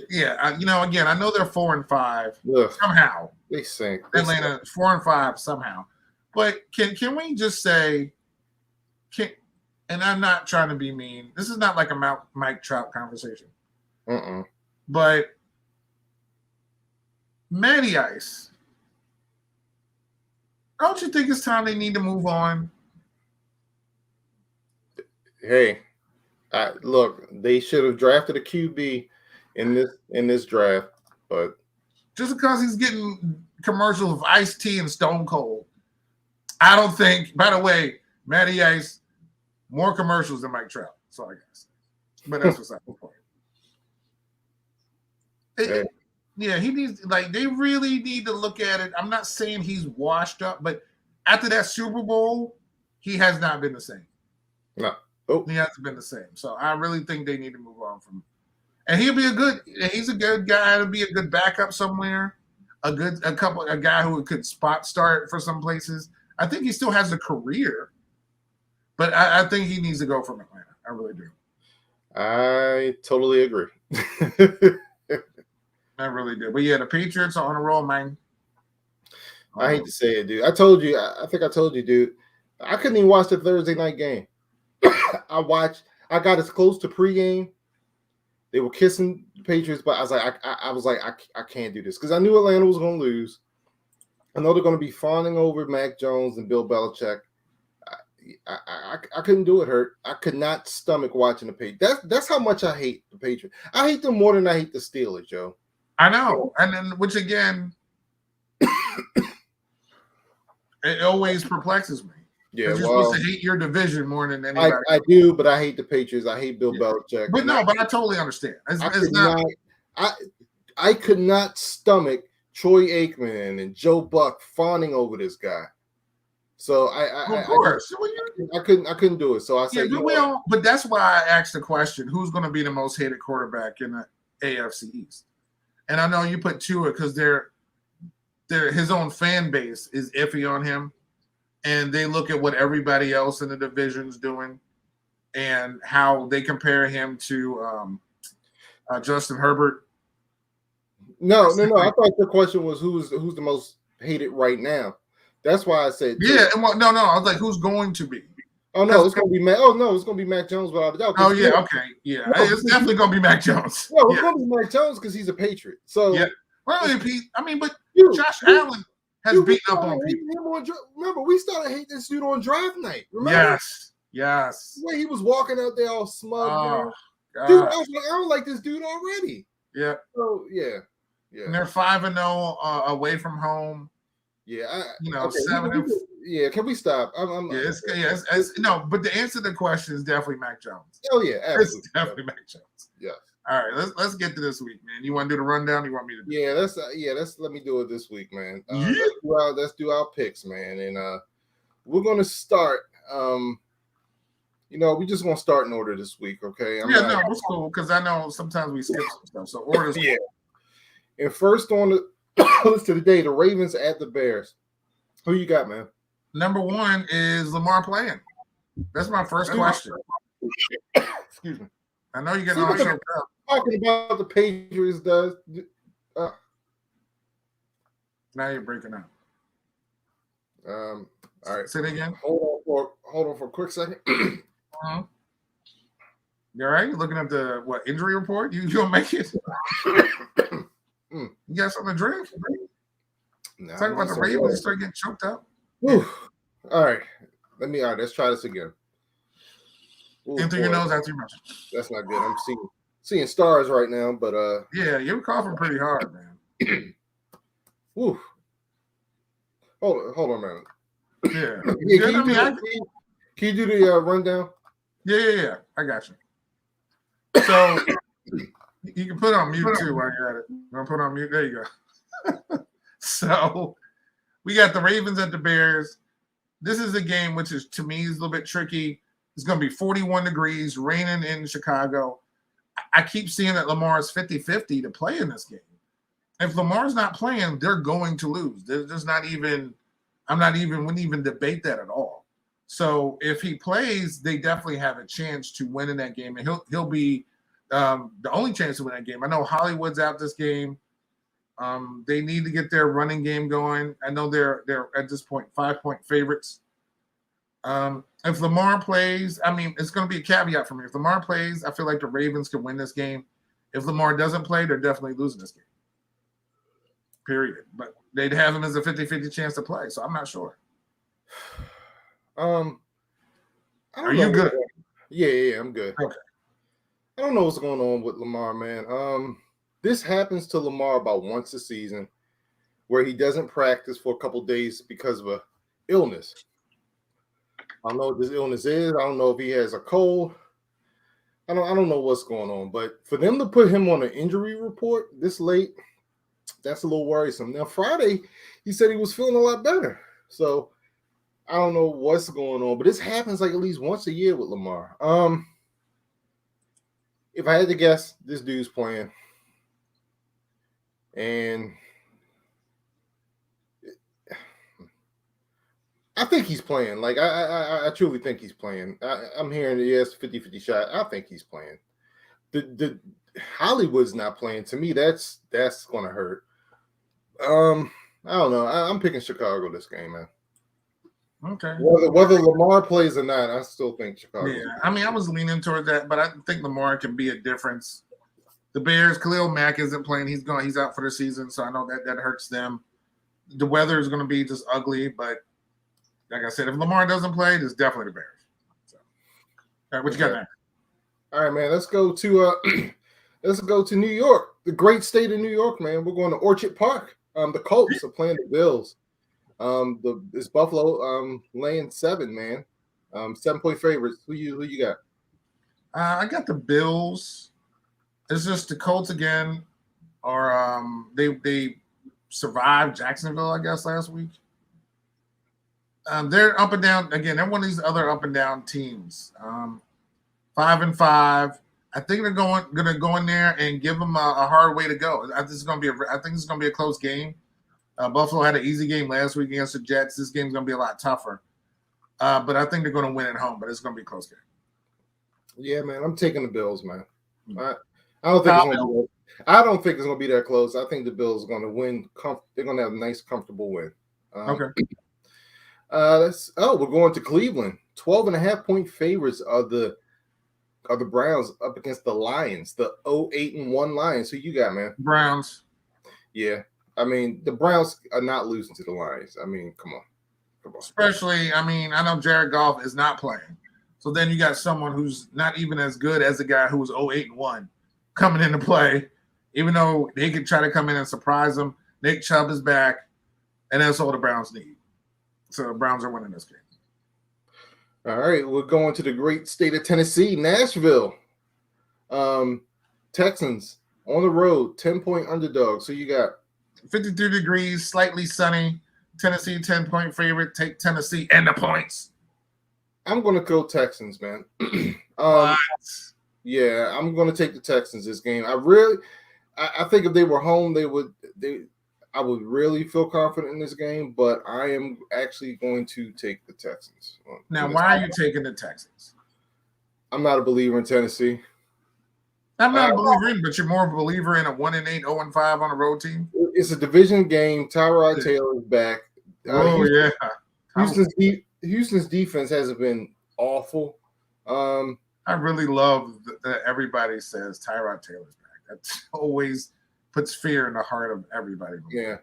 Yeah, again, I know they're 4-5 somehow. They sink. Atlanta 4-5 somehow, but can we just say, and I'm not trying to be mean. This is not like a Mike Trout conversation. But Matty Ice, don't you think it's time they need to move on? Hey, look, they should have drafted a QB in this draft, but just because he's getting commercials of iced tea and Stone Cold, I don't think. By the way, Matty Ice, more commercials than Mike Trout. That's all I got to say. But that's what's the point. Yeah, he needs, they really need to look at it. I'm not saying he's washed up, but after that Super Bowl, he has not been the same. No. He hasn't been the same. So I really think they need to move on from him. And he's a good guy to be a good backup somewhere, a guy who could spot start for some places. I think he still has a career, but I think he needs to go from Atlanta. I really do. I totally agree. I really do. But yeah, the Patriots are on a roll, man. I hate to say it, dude. I told you. I think I told you, dude. I couldn't even watch the Thursday night game. I got as close to pregame. They were kissing the Patriots, but I was like, I can't do this because I knew Atlanta was going to lose. I know they're going to be fawning over Mac Jones and Bill Belichick. I couldn't do it, Hurt. I could not stomach watching the Patriots. That's how much I hate the Patriots. I hate them more than I hate the Steelers, Joe. I know, and then which again, it always perplexes me. Yeah, you're supposed to hate your division more than anybody. I do, but I hate the Patriots. I hate Bill Belichick. But but I totally understand. I could not stomach Troy Aikman and Joe Buck fawning over this guy. So of course, I couldn't do it. So I said, but that's why I asked the question: who's going to be the most hated quarterback in the AFC East? And I know you put Tua because his own fan base is iffy on him. And they look at what everybody else in the division's doing and how they compare him to Justin Herbert. No. I thought the question was who's the most hated right now. That's why I said yeah. And no. I was like, who's going to be? Oh no, it's going to be Mac. Oh no, it's going to be Mac Jones without a doubt. Oh yeah, okay, yeah. No, it's definitely going to be Mac Jones. No, it's going to be Mac Jones because he's a Patriot. So yeah. Well, but Josh Allen has beaten up on people. Remember, we started hating this dude on draft night. Remember? Yes. The way he was walking out there all smug. Oh, dude, I don't like this dude already. Yeah. So yeah. And they're 5-0 away from home. Yeah. 7. Yeah. Can we stop? No. But the answer to the question is definitely Mac Jones. Oh yeah, absolutely. It's definitely Mac Jones. Yeah. All right, let's get to this week, man. You want to do the rundown? You want me to? Let me do it this week, man. Let's do our picks, man, and we're gonna start. We just gonna start in order this week, okay? It's cool because I know sometimes we skip some stuff. So orders. Yeah. And first on the list of the day, the Ravens at the Bears. Who you got, man? Number 1 is Lamar playing. That's my first question. Excuse me. I know you're getting all choked up. Talking about the Patriots does. Now you're breaking up. All right. Say it again. Hold on for a quick second. Uh-huh. You all right? You looking at the injury report? You gonna make it? You got something to drink? Nah, Talking about the Ravens, you start getting choked up. All right. Let's try this again. In through your nose, out through your mouth. That's not good. I'm seeing stars right now, but yeah, you're coughing pretty hard, man. Hold on a minute. Yeah. Yeah, Good. can you do the rundown? Yeah. I got you. So you can put it on mute too while you're at it. You want to put it on mute? There you go. So we got the Ravens at the Bears. This is a game which is, to me, is a little bit tricky. It's going to be 41 degrees, raining in Chicago. I keep seeing that Lamar is 50-50 to play in this game. If Lamar's not playing, they're going to lose. There's just not even – wouldn't even debate that at all. So if he plays, they definitely have a chance to win in that game. And he'll be the only chance to win that game. I know Hollywood's out this game. They need to get their running game going. I know they're at this point 5-point favorites. If Lamar plays, I mean, it's going to be a caveat for me. If Lamar plays, I feel like the Ravens can win this game. If Lamar doesn't play, they're definitely losing this game. Period. But they'd have him as a 50-50 chance to play, so I'm not sure. I don't Are you good? Yeah, I'm good. Okay. I don't know what's going on with Lamar, man. This happens to Lamar about once a season, where he doesn't practice for a couple days because of a illness. I don't know what this illness is. I don't know if he has a cold. I don't know what's going on. But for them to put him on an injury report this late, that's a little worrisome. Now, Friday, he said he was feeling a lot better. So I don't know what's going on. But this happens like at least once a year with Lamar. If I had to guess, this dude's playing. And I think he's playing. Like, I truly think he's playing. I'm hearing yes, 50-50 shot. I think he's playing. The Hollywood's not playing. To me, that's going to hurt. I don't know. I'm picking Chicago this game, man. Okay. Whether Lamar plays or not, I still think Chicago. Yeah, I mean, I was leaning toward that, but I think Lamar can be a difference. The Bears, Khalil Mack isn't playing. He's out for the season, so I know that hurts them. The weather is going to be just ugly, but like I said, if Lamar doesn't play, it's definitely the Bears. So, all right, what you got now? All right, man. Let's go to New York, the great state of New York, man. We're going to Orchard Park. The Colts are playing the Bills. It's Buffalo laying 7, man. 7-point favorites. Who you got? I got the Bills. It's just the Colts again. Or they survived Jacksonville, I guess, last week. They're up and down again. They're one of these other up and down teams. 5-5. I think they're going to go in there and give them a hard way to go. I think it's going to be a close game. Buffalo had an easy game last week against the Jets. This game's going to be a lot tougher. But I think they're going to win at home, but it's going to be a close game. Yeah, man, I'm taking the Bills, man. I don't think it's going to be that close. I think the Bills are going to win. They're going to have a nice, comfortable win. Okay. We're going to Cleveland. 12.5-point favorites are the Browns up against the Lions, the 0-8-1 Lions. Who you got, man? Browns. Yeah. I mean, the Browns are not losing to the Lions. I mean, come on. Especially, I mean, I know Jared Goff is not playing. So then you got someone who's not even as good as the guy who was 0-8-1 coming into play, even though they could try to come in and surprise them. Nick Chubb is back, and that's all the Browns need. So the Browns are winning this game. All right, we're going to the great state of Tennessee, Nashville. Texans on the road, 10-point underdog. So you got 53 degrees, slightly sunny. Tennessee, 10-point favorite. Take Tennessee and the points. I'm going to go Texans, man. Yeah, I'm going to take the Texans this game. I think if they were home, I would really feel confident in this game, but I am actually going to take the Texans. Now, why are you taking the Texans? I'm not a believer in Tennessee. I'm not a believer in, but you're more of a believer in a 1-8, 0-5 on a road team? It's a division game. Tyrod Taylor is back. Houston's defense hasn't been awful. I really love that everybody says Tyrod Taylor's back. That always puts fear in the heart of everybody. Yeah.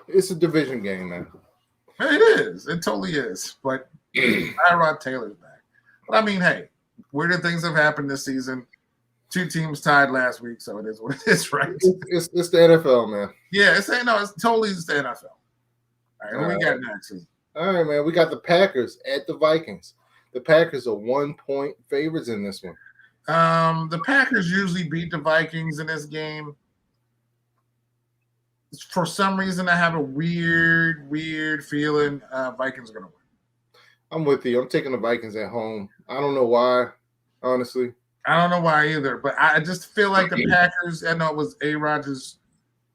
It's a division game, man. It is. It totally is. But Tyrod Taylor's back. But I mean, hey, weirder things have happened this season. 2 teams tied last week, so it is what it is, right? It's the NFL, man. Yeah, it's totally just the NFL. All right, what we got next? All right, man. We got the Packers at the Vikings. The Packers are 1-point favorites in this one. The Packers usually beat the Vikings in this game. For some reason, I have a weird feeling Vikings are going to win. I'm with you. I'm taking the Vikings at home. I don't know why, honestly. I don't know why either, but I just feel like the Packers, I know it was A-Rod's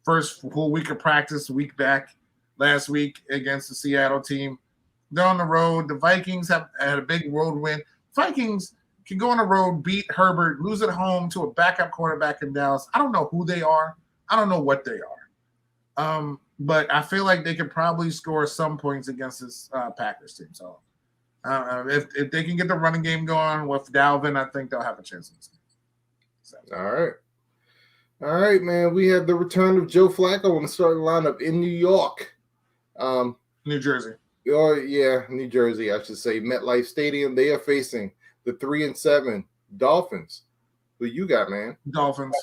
first whole week of practice, week back last week against the Seattle team. They're on the road. The Vikings have had a big road win. Vikings can go on the road, beat Herbert, lose at home to a backup quarterback in Dallas. I don't know who they are. I don't know what they are. But I feel like they could probably score some points against this Packers team. So if they can get the running game going with Dalvin, I think they'll have a chance in this game. So. All right, man. We have the return of Joe Flacco on the starting lineup in New York. New Jersey. Oh, yeah, New Jersey, I should say. MetLife Stadium. They are facing the 3-7 Dolphins. Who you got, man? Dolphins.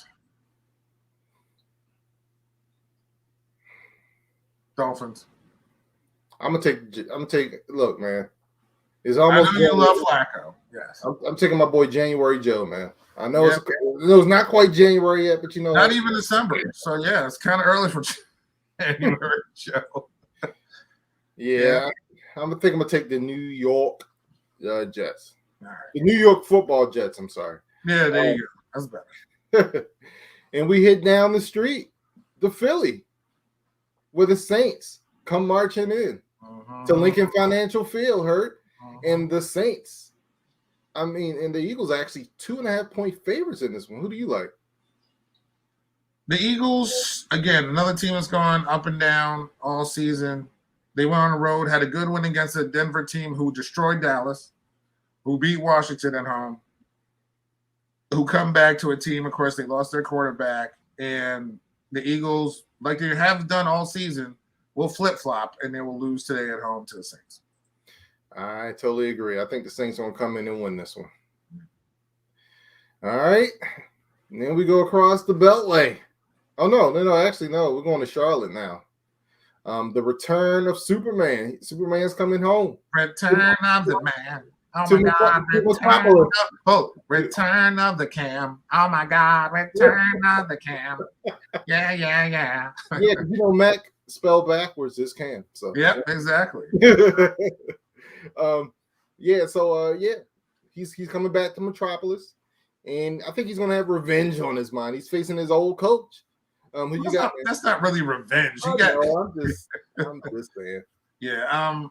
I'm gonna take. Look, man. It's almost. I know you love Flacco. Yes. I'm taking my boy January Joe, man. I know it's not quite January yet, but not even December. So yeah, it's kind of early for January Joe. Yeah, I'm gonna take the New York Jets. All right. The New York Football Jets. I'm sorry. Yeah, there you go. That's better. And we hit down the street, the Philly, where the Saints come marching in to Lincoln Financial Field, and the Saints. And the Eagles are actually 2.5-point favorites in this one. Who do you like? The Eagles, again, another team that's gone up and down all season. They went on the road, had a good win against a Denver team who destroyed Dallas, who beat Washington at home, who come back to a team, of course, they lost their quarterback, and the Eagles, like they have done all season, will flip-flop, and they will lose today at home to the Saints. I totally agree. I think the Saints are going to come in and win this one. All right. And then we go across the Beltway. Oh, no. Actually, no. We're going to Charlotte now. The return of Superman. Superman's coming home. Return of the man. Oh, my God. Return of the Cam. Oh, my God. Return of the Cam. Yeah. Yeah, Mac spelled backwards is Cam. So. Yep, exactly. He's coming back to Metropolis, and I think he's going to have revenge on his mind. He's facing his old coach. That's not really revenge. I'm just saying. Yeah.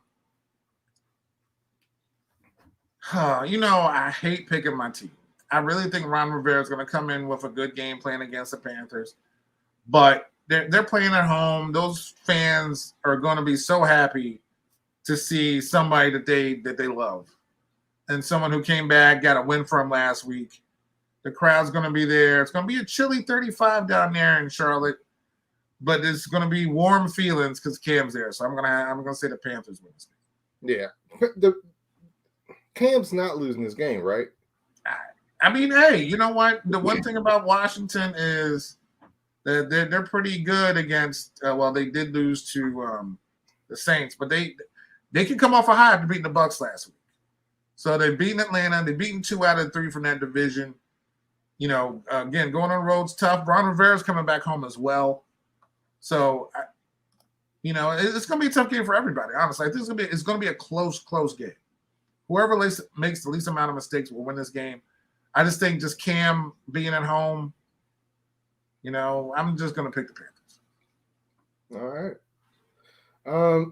I hate picking my team. I really think Ron Rivera is going to come in with a good game plan against the Panthers, but they're playing at home. Those fans are going to be so happy to see somebody that they love, and someone who came back, got a win from last week. The crowd's going to be there. It's going to be a chilly 35 down there in Charlotte, but it's going to be warm feelings because Cam's there. So I'm gonna say the Panthers win this game. Yeah, the Cam's not losing this game, right? Hey, you know what? The one thing about Washington is that they're pretty good against. They did lose to the Saints, but they can come off a high after beating the Bucs last week. So they've beaten Atlanta. They've beaten 2 out of 3 from that division. Again, going on the road's tough. Ron Rivera's coming back home as well. So, it's going to be a tough game for everybody, honestly. I think it's going to be a close game. Whoever makes the least amount of mistakes will win this game. I just think just Cam being at home, I'm just going to pick the Panthers. All right.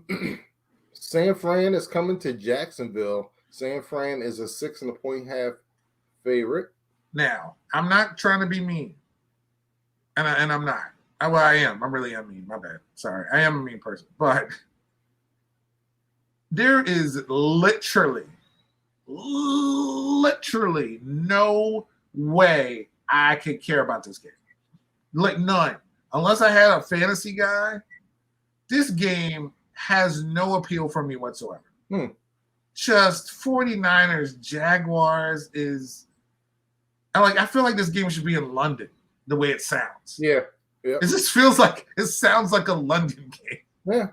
San Fran is coming to Jacksonville. San Fran is a 6.5-point favorite. Now, I'm not trying to be mean, and I'm not. I am. I really am mean. My bad. Sorry. I am a mean person. But there is literally no way I could care about this game. Like, none. Unless I had a fantasy guy, this game has no appeal for me whatsoever. Just 49ers, Jaguars is... I feel like this game should be in London, the way it sounds. Yeah. It just sounds like a London game. Yeah.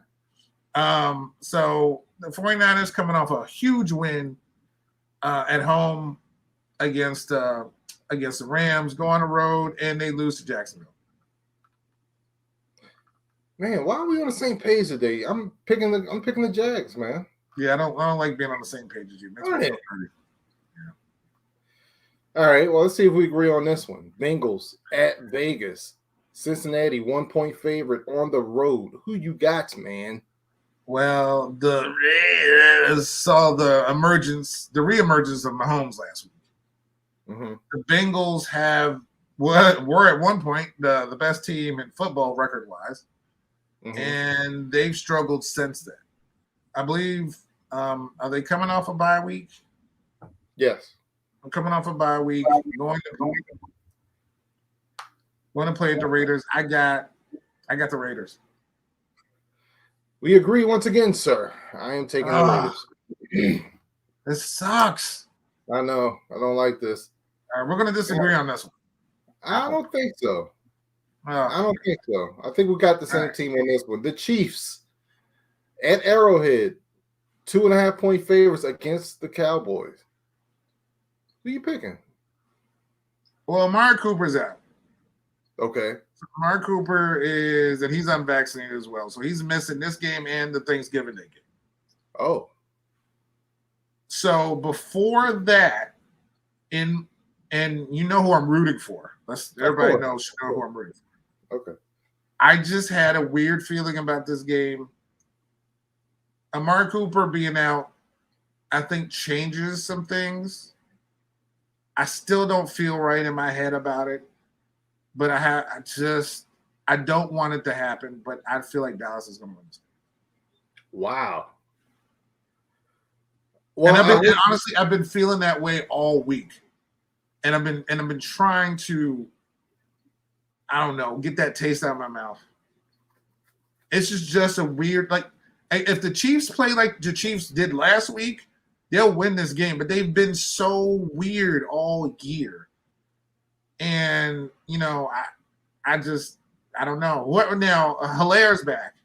So the 49ers coming off a huge win at home against the Rams, go on the road, and they lose to Jacksonville. Man, why are we on the same page today? I'm picking the Jags, man. Yeah, I don't like being on the same page as you. Makes me feel dirty. All right, well, let's see if we agree on this one. Bengals at Vegas. Cincinnati, 1-point favorite on the road. Who you got, man? Well, the Raiders saw the reemergence of Mahomes last week. Mm-hmm. The Bengals were at one point the best team in football record-wise, and they've struggled since then. I believe, are they coming off a bye week? Yes. I'm coming off a bye week, going to play at the Raiders. I got the Raiders. We agree once again, sir. I am taking the Raiders. This sucks. I know. I don't like this. All right, we're going to disagree on this one. I don't think so. I don't think so. I think we got the same team on this one. The Chiefs at Arrowhead, 2.5-point favorites against the Cowboys. Who are you picking? Well, Amari Cooper's out. Okay. Amari Cooper he's unvaccinated as well. So he's missing this game and the Thanksgiving Day game. Oh. So before that, and you know who I'm rooting for. Everybody knows who I'm rooting for. Okay. I just had a weird feeling about this game. Amari Cooper being out, I think, changes some things. I still don't feel right in my head about it, but I don't want it to happen, but I feel like Dallas is going to win this game. Wow. Well, and honestly, I've been feeling that way all week. And I've been trying to, I don't know, get that taste out of my mouth. It's just a weird, like, if the Chiefs play like the Chiefs did last week, they'll win this game. But they've been so weird all year. And, you know, I don't know. What now? Hilaire's back.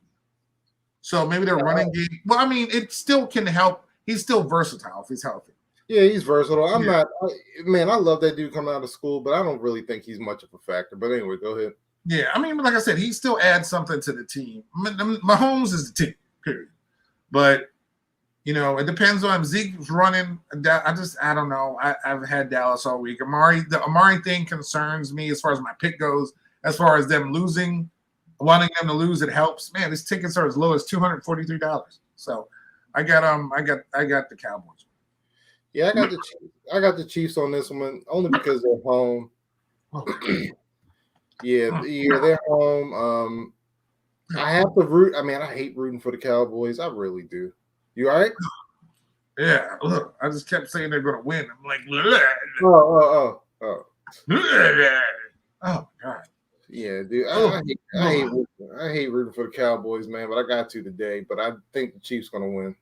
So maybe they're running game. Well, I mean, it still can help. He's still versatile if he's healthy. Yeah, he's versatile. I love that dude coming out of school, but I don't really think he's much of a factor. But anyway, go ahead. Yeah, I mean, like I said, he still adds something to the team. Mahomes is the team, period. But, you know, it depends on Zeke's running. I don't know. I've had Dallas all week. The Amari thing concerns me as far as my pick goes. As far as them losing, wanting them to lose, it helps. Man, these tickets are as low as $243. So I got the Cowboys. Yeah, I got the Chiefs on this one only because they're home. Yeah, they're home. I have to root. I mean, I hate rooting for the Cowboys. I really do. You all right? Yeah. Look, I just kept saying they're going to win. I'm like, oh. Oh God. Yeah, dude. I hate rooting for the Cowboys, man. But I got to today. But I think the Chiefs going to win.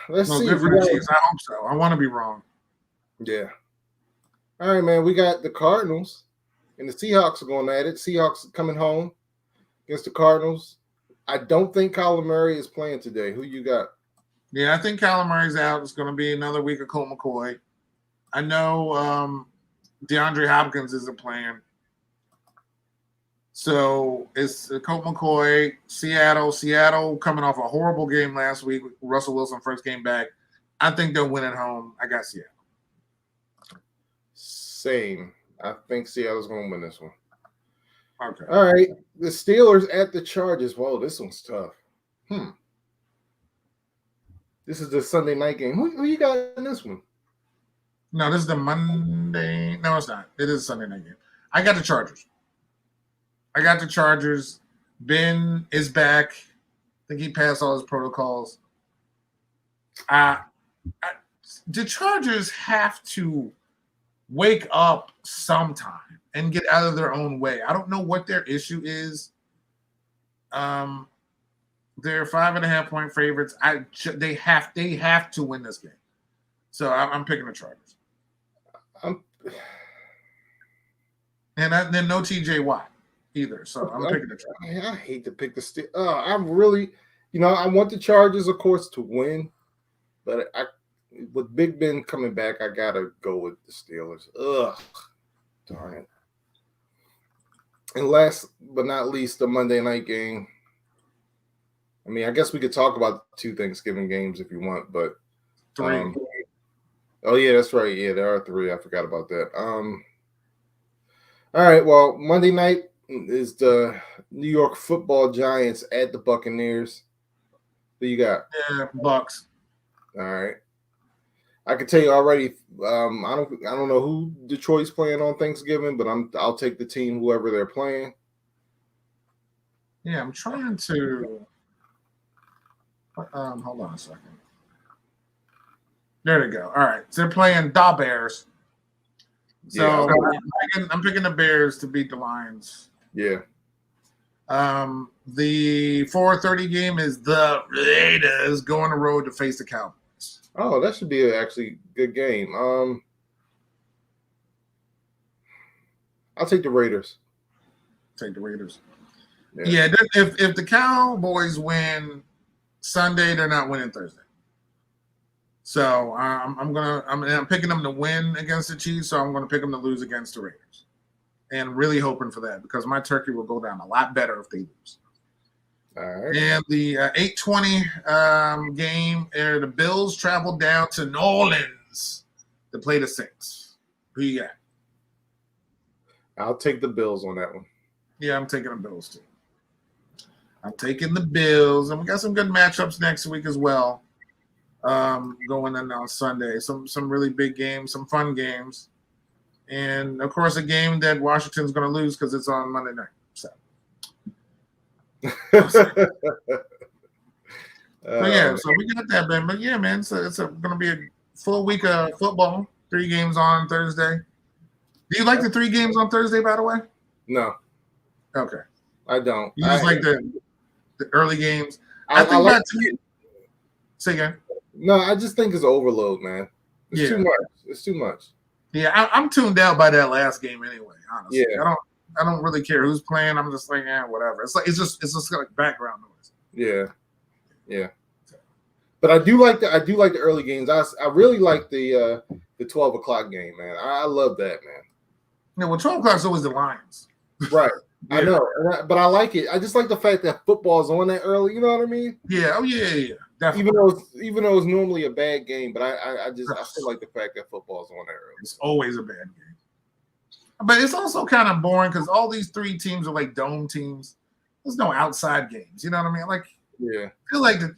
Let's see. Good for the Chiefs. I hope so. I want to be wrong. Yeah. All right, man. We got the Cardinals and the Seahawks are going at it. Seahawks coming home against the Cardinals. I don't think Kyler Murray is playing today. Who you got? Yeah, I think Kyler Murray's out. It's going to be another week of Colt McCoy. I know DeAndre Hopkins isn't playing. So it's Colt McCoy, Seattle coming off a horrible game last week. Russell Wilson first game back. I think they'll win at home. I got Seattle. Same. I think Seattle's going to win this one. Okay. All right. The Steelers at the Chargers. Whoa, this one's tough. This is the Sunday night game. Who you got in this one? No, this is the Monday. No, it's not. It is a Sunday night game. I got the Chargers. Ben is back. I think he passed all his protocols. The Chargers have to wake up sometime and get out of their own way. I don't know what their issue is. They're 5.5-point favorites. They have to win this game. So I'm picking the Chargers. And then no TJ Watt. either. So I'm picking the Chargers. I hate to pick the Steelers. I'm really, I want the Chargers, of course, to win, but with Big Ben coming back, I gotta go with the Steelers. Ugh, darn it. And last but not least, the Monday night game. I mean, I guess we could talk about 2 Thanksgiving games if you want, but 3. Oh yeah, that's right. Yeah, there are 3. I forgot about that. All right. Well, Monday night is the New York Football Giants at the Buccaneers. Who you got? Yeah, Bucks. All right. I can tell you already. I don't know who Detroit's playing on Thanksgiving, but I'll take the team whoever they're playing. Yeah, I'm trying to. Hold on a second. There they go. All right, so they're playing the Bears. So yeah, I'm picking the Bears to beat the Lions. Yeah. The 4:30 game is the Raiders going on the road to face the Cowboys. Oh, that should be actually good game. I'll take the Raiders. Take the Raiders. Yeah. If the Cowboys win Sunday, they're not winning Thursday. So I'm picking them to win against the Chiefs. So I'm going to pick them to lose against the Raiders, and really hoping for that because my turkey will go down a lot better if they lose. All right. And the 8:20 game, the Bills travel down to New Orleans to play the Saints. Who you got? I'll take the Bills on that one. Yeah, I'm taking the Bills too. I'm taking the Bills, and we got some good matchups next week as well. Going in on Sunday, some really big games, some fun games, and of course a game that Washington's going to lose because it's on Monday night. So. So we got that, man. But yeah, man, so it's going to be a full week of football. 3 games on Thursday. Do you like the 3 games on Thursday, by the way? No. Okay. I don't. You just like the early games? I think that to me. Say again. No, I just think it's overload, man. It's too much. It's too much. Yeah, I'm tuned out by that last game anyway. Honestly, yeah. I don't really care who's playing. I'm just like, whatever. It's just like background noise. Yeah. But I do like the early games. I really like the 12 o'clock game, man. I love that, man. Yeah, well, 12 o'clock is always the Lions. Right. I know, but I like it. I just like the fact that football's on that early. You know what I mean? Yeah. Oh yeah. Definitely. Even though it's normally a bad game, but I still like the fact that football's on that early. It's always a bad game. But it's also kind of boring because all these 3 teams are like dome teams. There's no outside games. You know what I mean? Like, yeah. I feel like it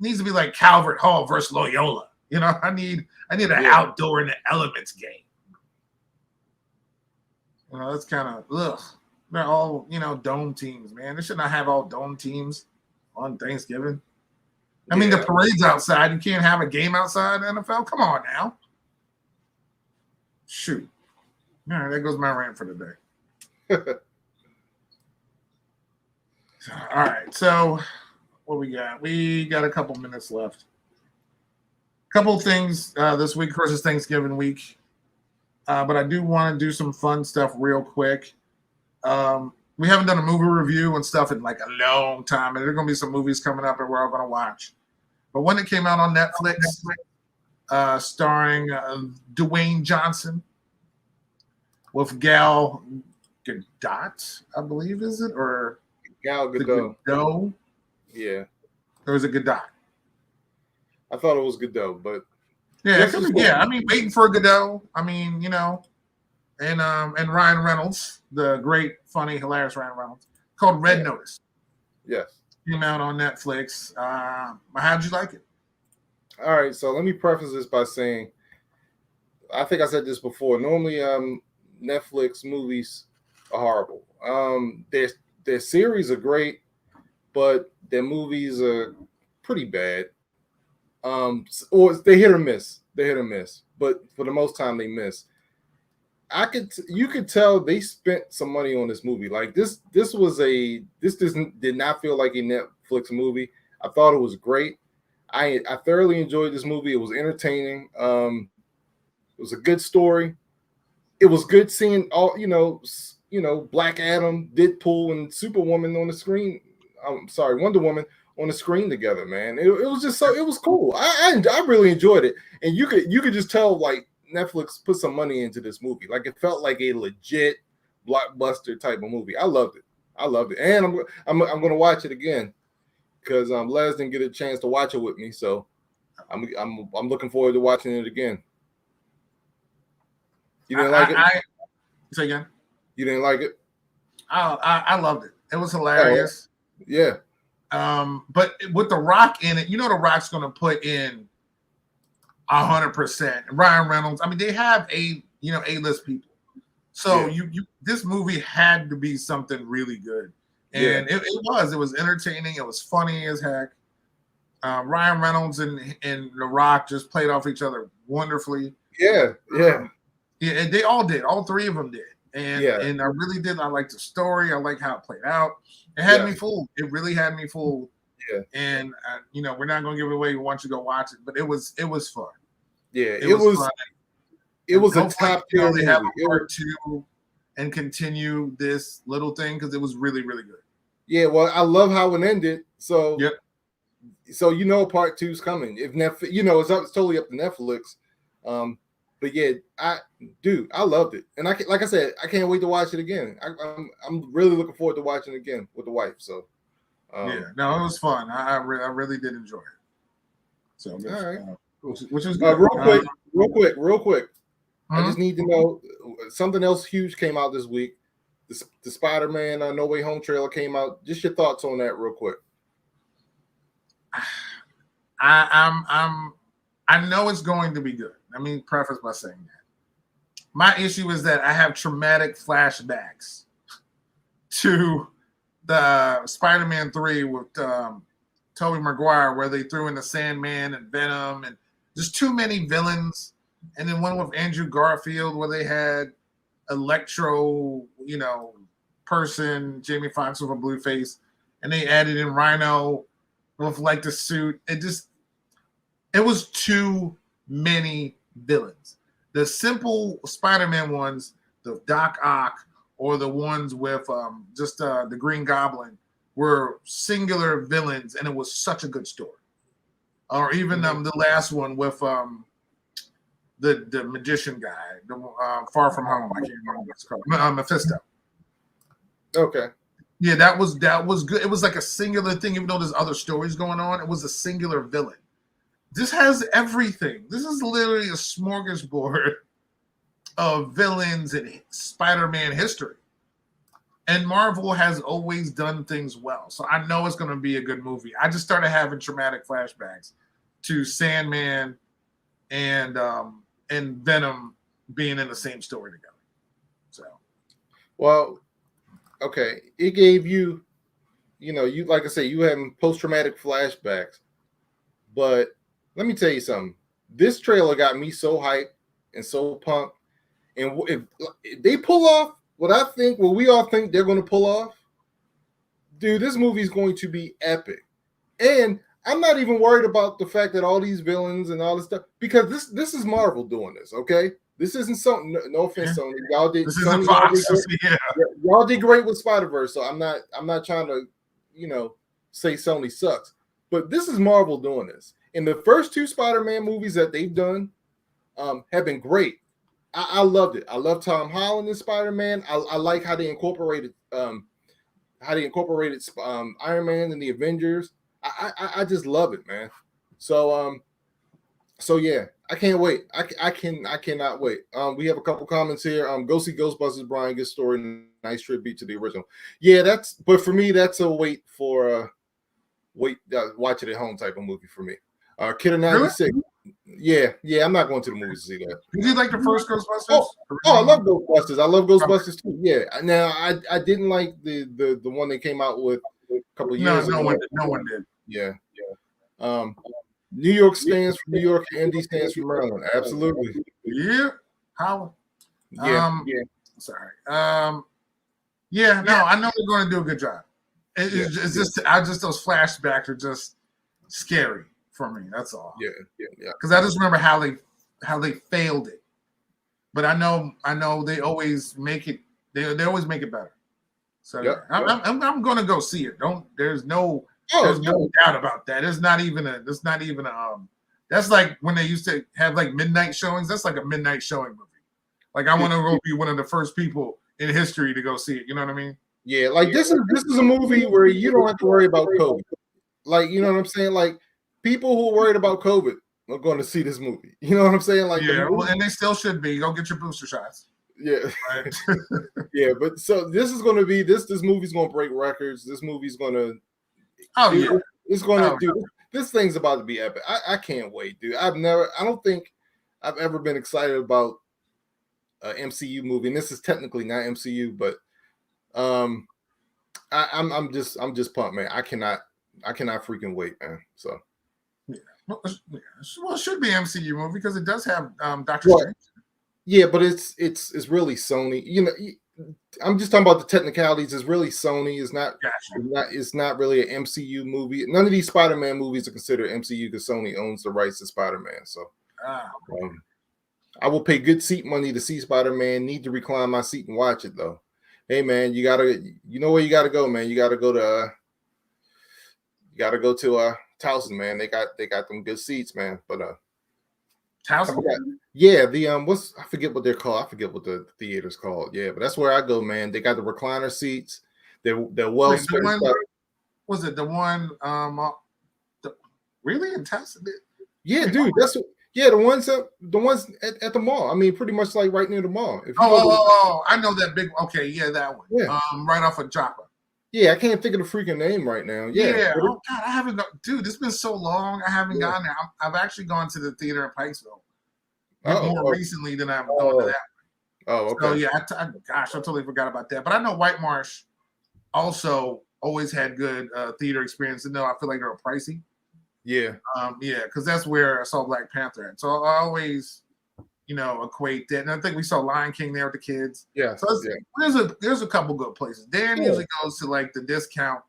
needs to be like Calvert Hall versus Loyola. I need an outdoor in the elements game. That's kind of ugh. They're all dome teams, man. They should not have all dome teams on Thanksgiving. I mean, the parade's outside. You can't have a game outside in the NFL. Come on now. Shoot. All right, there goes my rant for today. All right, so what we got? We got a couple minutes left. Couple things this week versus Thanksgiving week. But I do want to do some fun stuff real quick. We haven't done a movie review and stuff in like a long time, and there are going to be some movies coming up that we're all going to watch. But when it came out on Netflix, starring Dwayne Johnson with Gal Gadot, I believe, is it? Or Gal Gadot. Yeah. Or is it Gadot? I thought it was Gadot, but I mean, waiting for Godot. I mean, and Ryan Reynolds, the great, funny, hilarious Ryan Reynolds, called Red Notice. Yes. Came out on Netflix. How'd you like it? All right, so let me preface this by saying, I think I said this before. Normally, Netflix movies are horrible. Their series are great, but their movies are pretty bad. Or they hit or miss. But for the most time, they miss. You could tell they spent some money on this movie. Like this did not feel like a Netflix movie. I thought it was great. I thoroughly enjoyed this movie. It was entertaining. It was a good story. It was good seeing Black Adam, Deadpool, and Superwoman on the screen. I'm sorry, Wonder Woman on the screen together, man. It was just it was cool. I really enjoyed it, and you could just tell like Netflix put some money into this movie. Like it felt like a legit blockbuster type of movie. I loved it, and I'm gonna watch it again because Les didn't get a chance to watch it with me, so I'm looking forward to watching it again. You didn't like it? Say again. You didn't like it? I loved it. It was hilarious. Oh, yeah. But with The Rock in it, The Rock's going to put in 100%. Ryan Reynolds. I mean, they have A-list people. So this movie had to be something really good, and it was. It was entertaining. It was funny as heck. Ryan Reynolds and The Rock just played off each other wonderfully. Yeah. Yeah, they all did. All three of them did. And I really did. I liked the story. I liked how it played out. It had me fooled. It really had me fooled. Yeah. And we're not going to give it away once you go watch it, but it was fun. Yeah, it was fun. It was a top tier movie. They have a part 2 and continue this little thing because it was really, really good. Yeah, well, I love how it ended. So So part 2's coming. If Netflix, it's totally up to Netflix. But yeah, I loved it, and like I said, I can't wait to watch it again. I'm really looking forward to watching it again with the wife. So it was fun. I really did enjoy it. So all right, which is good. Real quick. I just need to know something else huge came out this week. The Spider-Man No Way Home trailer came out. Just your thoughts on that, real quick. I know it's going to be good. Let me preface by saying that. My issue is that I have traumatic flashbacks to the Spider-Man 3 with Tobey Maguire, where they threw in the Sandman and Venom and just too many villains. And then one with Andrew Garfield where they had Electro, person, Jamie Foxx with a blue face, and they added in Rhino with like the suit. It was too many villains. The simple Spider-Man ones, the Doc Ock, or the ones with just the Green Goblin, were singular villains, and it was such a good story. Or even the last one with the magician guy, the Far From Home. I can't remember what it's called. Mephisto. Okay. Yeah, that was good. It was like a singular thing, even though there's other stories going on. It was a singular villain. This has everything. This is literally a smorgasbord of villains in Spider-Man history. And Marvel has always done things well. So I know it's going to be a good movie. I just started having traumatic flashbacks to Sandman and Venom being in the same story together. So, well, okay. It gave you, you like I say, you having post-traumatic flashbacks. But let me tell you something. This trailer got me so hyped and so pumped. And if they pull off what we all think they're going to pull off, dude, this movie is going to be epic. And I'm not even worried about the fact that all these villains and all this stuff, because this is Marvel doing this, okay? This isn't something. No offense, Sony. Y'all did. This isn't Fox. Y'all did great with Spider-Verse, so I'm not trying to, say Sony sucks. But this is Marvel doing this. And the first 2 Spider-Man movies that they've done have been great. I loved it. I love Tom Holland in Spider-Man. I like how they incorporated Iron Man and the Avengers. I just love it, man. So yeah, I can't wait. I cannot wait. We have a couple comments here. Go see Ghostbusters, Brian. Good story, nice tribute to the original. Yeah, but for me, that's a watch it at home type of movie for me. Kidder 96. Really? Yeah, I'm not going to the movies to see that. Did you like the first Ghostbusters? Oh, I love Ghostbusters. I love Ghostbusters too. Yeah. Now I didn't like the one they came out with a couple of years ago. No one did. Yeah. New York stands for New York, and MD stands for Maryland. Absolutely. Yeah. How? Yeah. Sorry. I know they're going to do a good job. It's just those flashbacks are just scary for me. That's all. Yeah. Because I just remember how they failed it. But I know they always make it They always make it better. So Yep. I'm gonna go see it. There's no doubt about that. It's not even a that's like when they used to have like midnight showings. That's like a midnight showing movie. Like I want to go be one of the first people in history to go see it. You know what I mean? Yeah, like this is a movie where you don't have to worry about COVID. Like, you know what I'm saying? Like people who are worried about COVID are going to see this movie. You know what I'm saying? Like and they still should be. Go get your booster shots. Yeah. Right. Yeah, but so this is going to be this movie's going to break records. This movie's going to it's going to do this thing's about to be epic. I can't wait, dude. I don't think I've ever been excited about an MCU movie. And this is technically not MCU, but I'm just pumped, man. I cannot freaking wait, man. So well, it should be MCU movie because it does have Doctor Strange. Yeah, but it's really Sony. You know, I'm just talking about the technicalities. It's really Sony. It's not really an MCU movie. None of these Spider-Man movies are considered MCU because Sony owns the rights to Spider-Man. So I will pay good seat money to see Spider-Man. Need to recline my seat and watch it though. Hey man, you know where you gotta go, man. You gotta go to Towson, man. They got them good seats, man. But Towson? Yeah, the I forget what they're called. I forget what the theater's called. Yeah, but that's where I go, man. They got the recliner seats. They're well spaced out. Was it the one really in Towson? Yeah, dude, the ones at the mall. I mean, pretty much like right near the mall. I know that big. Okay, yeah, that one. Yeah. Right off of Joppa. Yeah, I can't think of the freaking name right now. Yeah. Oh God, I haven't gone. Dude, it's been so long. I haven't gone there. I've actually gone to the theater in Pikesville more recently than I've gone to that. Oh, okay. So yeah, I totally forgot about that. But I know White Marsh also always had good theater experience. And no, I feel like they're pricey. Yeah. Because that's where I saw Black Panther at. So I always, equate that. And I think we saw Lion King there with the kids. Yeah. So there's a couple good places. Dan usually goes to like the discount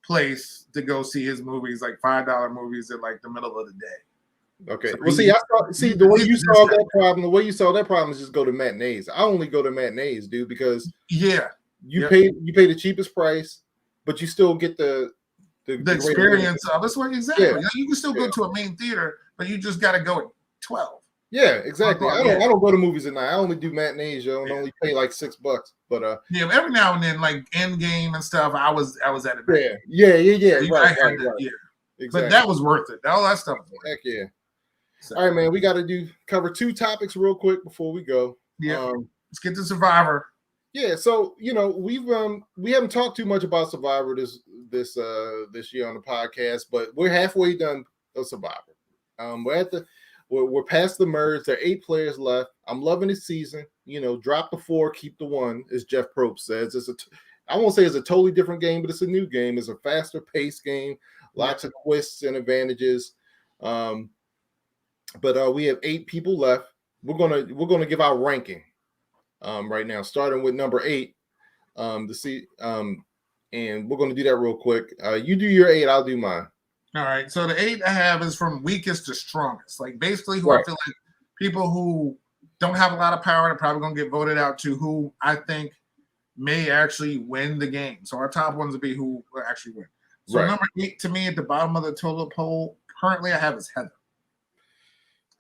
place to go see his movies, like $5 movies in like the middle of the day. Okay. So the way you solve that problem. The way you solve that problem is just go to matinees. I only go to matinees, dude, because you pay the cheapest price, but you still get the experience of it. Exactly. Yeah. You can still go to a main theater, but you just got to go at 12. Yeah, exactly. I don't go to movies at night. I only do matinees, and only pay like $6. But every now and then, like Endgame and stuff, I was at it. Yeah. Right. Exactly. But that was worth it. All that stuff. Heck yeah. So, all right, man. We got to cover 2 topics real quick before we go. Yeah. Let's get to Survivor. Yeah. So we haven't talked too much about Survivor this year on the podcast, but we're halfway done of Survivor. We're past the merge. There are 8 players left. I'm loving this season. Drop the 4, keep the 1, as Jeff Probst says. I won't say it's a totally different game, but it's a new game. It's a faster paced game, lots of twists and advantages. But we have 8 people left. We're gonna give our ranking right now, starting with number 8. To see and we're gonna do that real quick. You do your 8, I'll do mine. All right. So the 8 I have is from weakest to strongest. Like basically who I feel like people who don't have a lot of power are probably going to get voted out to who I think may actually win the game. So our top ones would be who will actually win. So number 8 to me at the bottom of the total poll currently I have is Heather.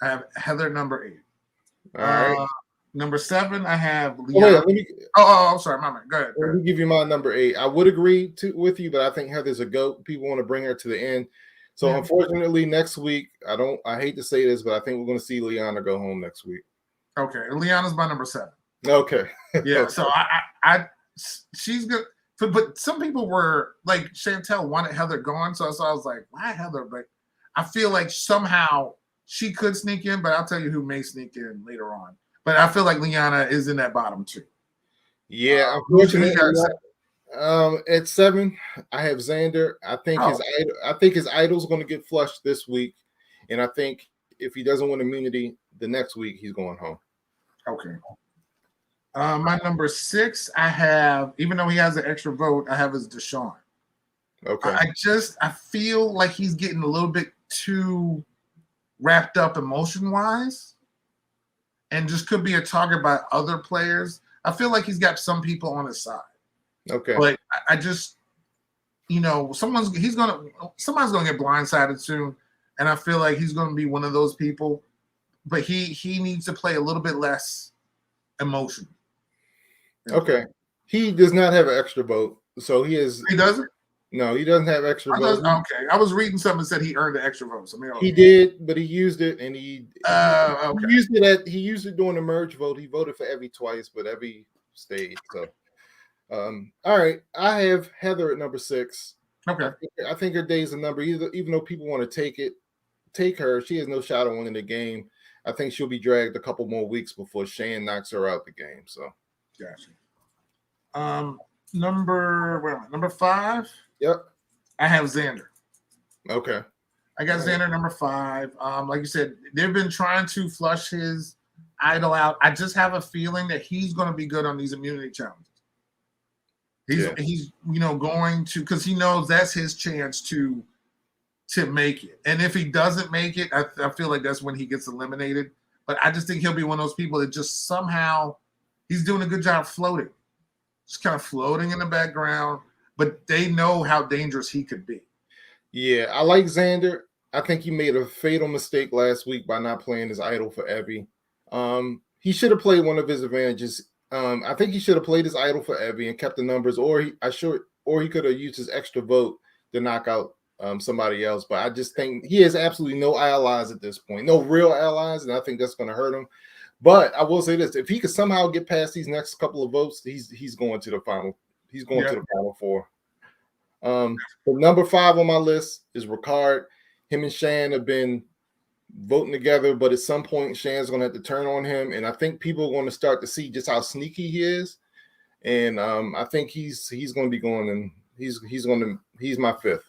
I have Heather number 8. All right. Number 7 I have Leon. I'm sorry, my man. Go ahead. Let me give you my number 8. I would agree with you, but I think Heather's a GOAT. People want to bring her to the end. So unfortunately, next week, I hate to say this, but I think we're going to see Liana go home next week. Okay, Liana's my number 7. Okay. Yeah. Okay. So she's good. But some people were like Chantel wanted Heather gone, so I was like, why Heather? But I feel like somehow she could sneak in, but I'll tell you who may sneak in later on. But I feel like Liana is in that bottom 2. Yeah, unfortunately. At 7, I have Xander. I think his idol's going to get flushed this week, and I think if he doesn't win immunity the next week, he's going home. Okay. My number 6, I have, even though he has an extra vote, I have is Deshaun. Okay. I feel like he's getting a little bit too wrapped up emotion-wise, and just could be a target by other players. I feel like he's got some people on his side. Okay. But I just, somebody's gonna get blindsided soon, and I feel like he's gonna be one of those people. But he needs to play a little bit less emotion. Okay. He does not have an extra vote, so he doesn't. No, he doesn't have extra vote. Okay, I was reading something that said he earned the extra votes. He did, but he used it, and he okay. he used it during the merge vote. He voted for every twice, but every stayed. So, all right, I have Heather at number 6. Okay, I think her day's a number. Even though people want to take her, she has no shot at winning the game. I think she'll be dragged a couple more weeks before Shane knocks her out the game. So, gotcha. Number 5. Yep. I have Xander. Okay. I got Xander number 5. Like you said, they've been trying to flush his idol out. I just have a feeling that he's going to be good on these immunity challenges. He's going to, because he knows that's his chance to make it. And if he doesn't make it, I feel like that's when he gets eliminated. But I just think he'll be one of those people that just somehow he's doing a good job floating. Just kind of floating in the background. But they know how dangerous he could be. Yeah, I like Xander. I think he made a fatal mistake last week by not playing his idol for Evie. He should have played one of his advantages. I think he should have played his idol for Evie and kept the numbers, or he could have used his extra vote to knock out somebody else. But I just think he has absolutely no allies at this point, no real allies, and I think that's going to hurt him. But I will say this: if he could somehow get past these next couple of votes, he's going to the final. He's going to the final 4. The number 5 on my list is Ricard. Him and Shan have been voting together, but at some point Shan's going to have to turn on him, and I think people are going to start to see just how sneaky he is. And I think he's going to be going, and he's my 5th.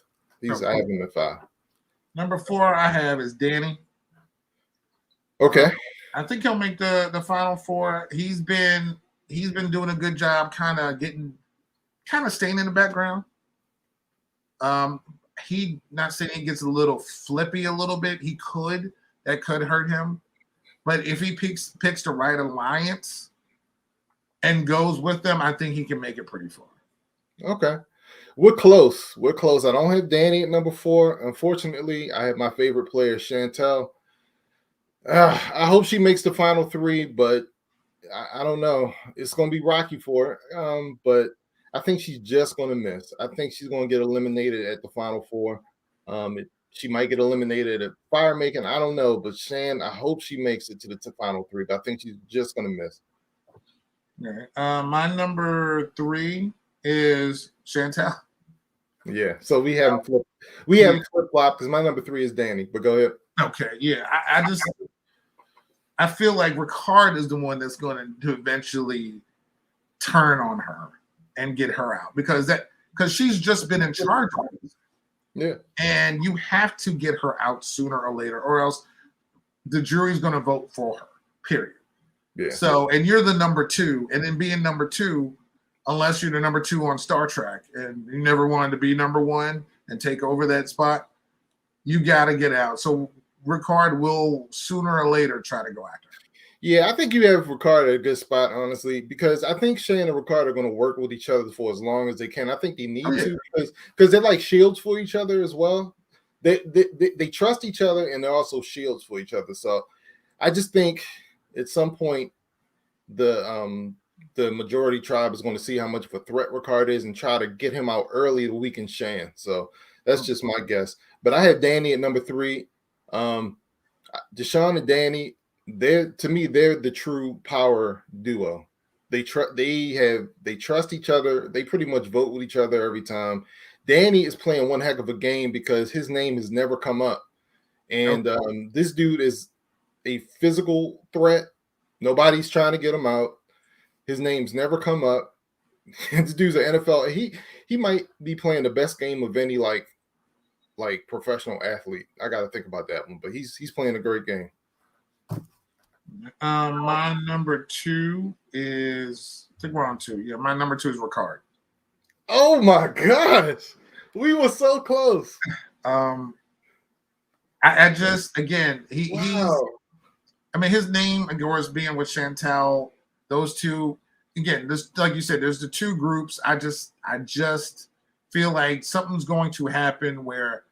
I have him at 5. Number 4 I have is Danny. Okay. I think he'll make the final 4. He's been doing a good job, kind of staying in the background. He not saying he gets a little flippy a little bit. That could hurt him. But if he picks the right alliance and goes with them, I think he can make it pretty far. Okay. We're close. I don't have Danny at number 4. Unfortunately, I have my favorite player, Chantel. I hope she makes the final 3, but I don't know. It's going to be rocky for her. But I think she's just going to miss. I think she's going to get eliminated at the final 4. She might get eliminated at fire making. I don't know. But Shan, I hope she makes it to the final 3. But I think she's just going to miss. All right. My number 3 is Chantel. Yeah. So we haven't flip-flopped because my number 3 is Danny. But go ahead. Okay. Yeah. I feel like Ricard is the one that's going to eventually turn on her and get her out because she's just been in charge of it. Yeah. And you have to get her out sooner or later, or else the jury's going to vote for her, period. Yeah. So, and you're the number 2, and then being number 2, unless you're the number 2 on Star Trek and you never wanted to be number 1 and take over that spot, you got to get out. So Ricard will sooner or later try to go after her. Yeah, I think you have Ricard at a good spot, honestly, because I think Shane and Ricard are going to work with each other for as long as they can. I think they need to because they're like shields for each other as well. They trust each other and they're also shields for each other. So I just think at some point the majority tribe is going to see how much of a threat Ricard is and try to get him out early to weaken Shan. So that's just my guess. But I have Danny at number 3. Deshaun and Danny. They're the true power duo. They trust each other. They pretty much vote with each other every time. Danny is playing one heck of a game because his name has never come up, and this dude is a physical threat. Nobody's trying to get him out. His name's never come up. This dude's an NFL. He might be playing the best game of any like professional athlete. I got to think about that one, but he's playing a great game. My number 2 is, I think we're on 2. Yeah, my number 2 is Ricard. Oh my gosh, we were so close. I just again he's. I mean, his name, of course, being with Chantel, those two, again, this, like you said, there's the two groups. I just feel like something's going to happen where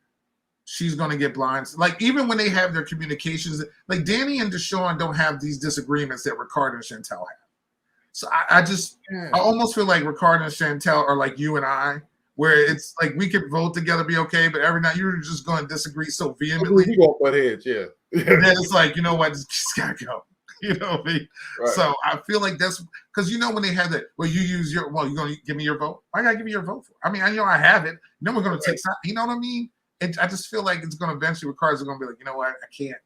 she's going to get blinds. Like, even when they have their communications, like Danny and Deshaun don't have these disagreements that Ricardo and Chantel have. So I almost feel like Ricardo and Chantel are like you and I, where it's like we could vote together, be okay, but every night you're just going to disagree so vehemently. We go butt heads, yeah. And then it's like, you know what, just gotta go. You know what I mean? Right. So I feel like that's because, you know, when they have that, well, you use your, well, you're going to give me your vote. Why gotta give me your vote for? I mean, I know I have it. Then we're going to take time. You know what I mean? I just feel like it's going to eventually, Ricardo's going to be like, you know what, I can't.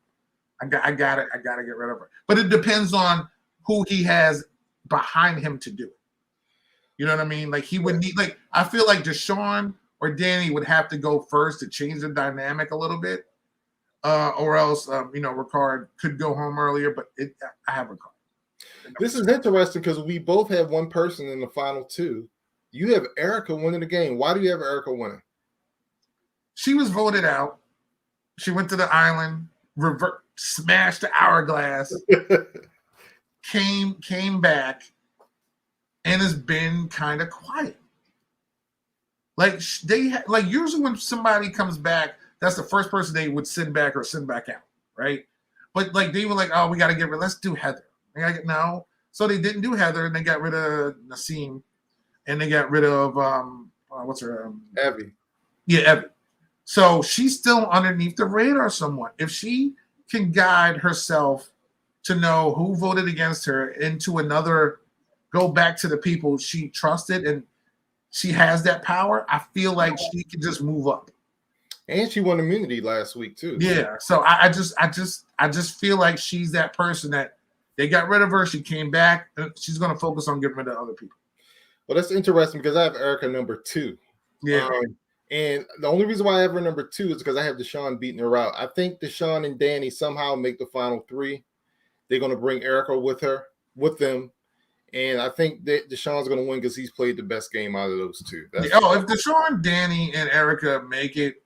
I got it. I got to get rid of her. But it depends on who he has behind him to do it. You know what I mean? Like, he would need, like, I feel like Deshaun or Danny would have to go first to change the dynamic a little bit. Or else, you know, Ricard could go home earlier, but I have Ricard. This is interesting because we both have one person in the final two. You have Erica winning the game. Why do you have Erica winning? She was voted out. She went to the island, smashed the hourglass, came back, and has been kind of quiet. Like, like usually when somebody comes back, that's the first person they would send back or send back out, right? But like they were like, oh, we got to get rid. Let's do Heather. No, so they didn't do Heather, and they got rid of Nassim, and they got rid of what's her Abby. Yeah, Abby. So she's still underneath the radar somewhat. If she can guide herself to know who voted against her into another, go back to the people she trusted, and she has that power, I feel like she can just move up. And she won immunity last week too. Yeah, so I just feel like she's that person that they got rid of her. She came back. She's going to focus on getting rid of other people. Well, that's interesting because I have Erica number 2. Yeah. And the only reason why I have her number 2 is because I have Deshaun beating her out. I think Deshaun and Danny somehow make the final 3. They're going to bring Erica with them. And I think that Deshaun's going to win because he's played the best game out of those two. If Deshaun, Danny, and Erica make it,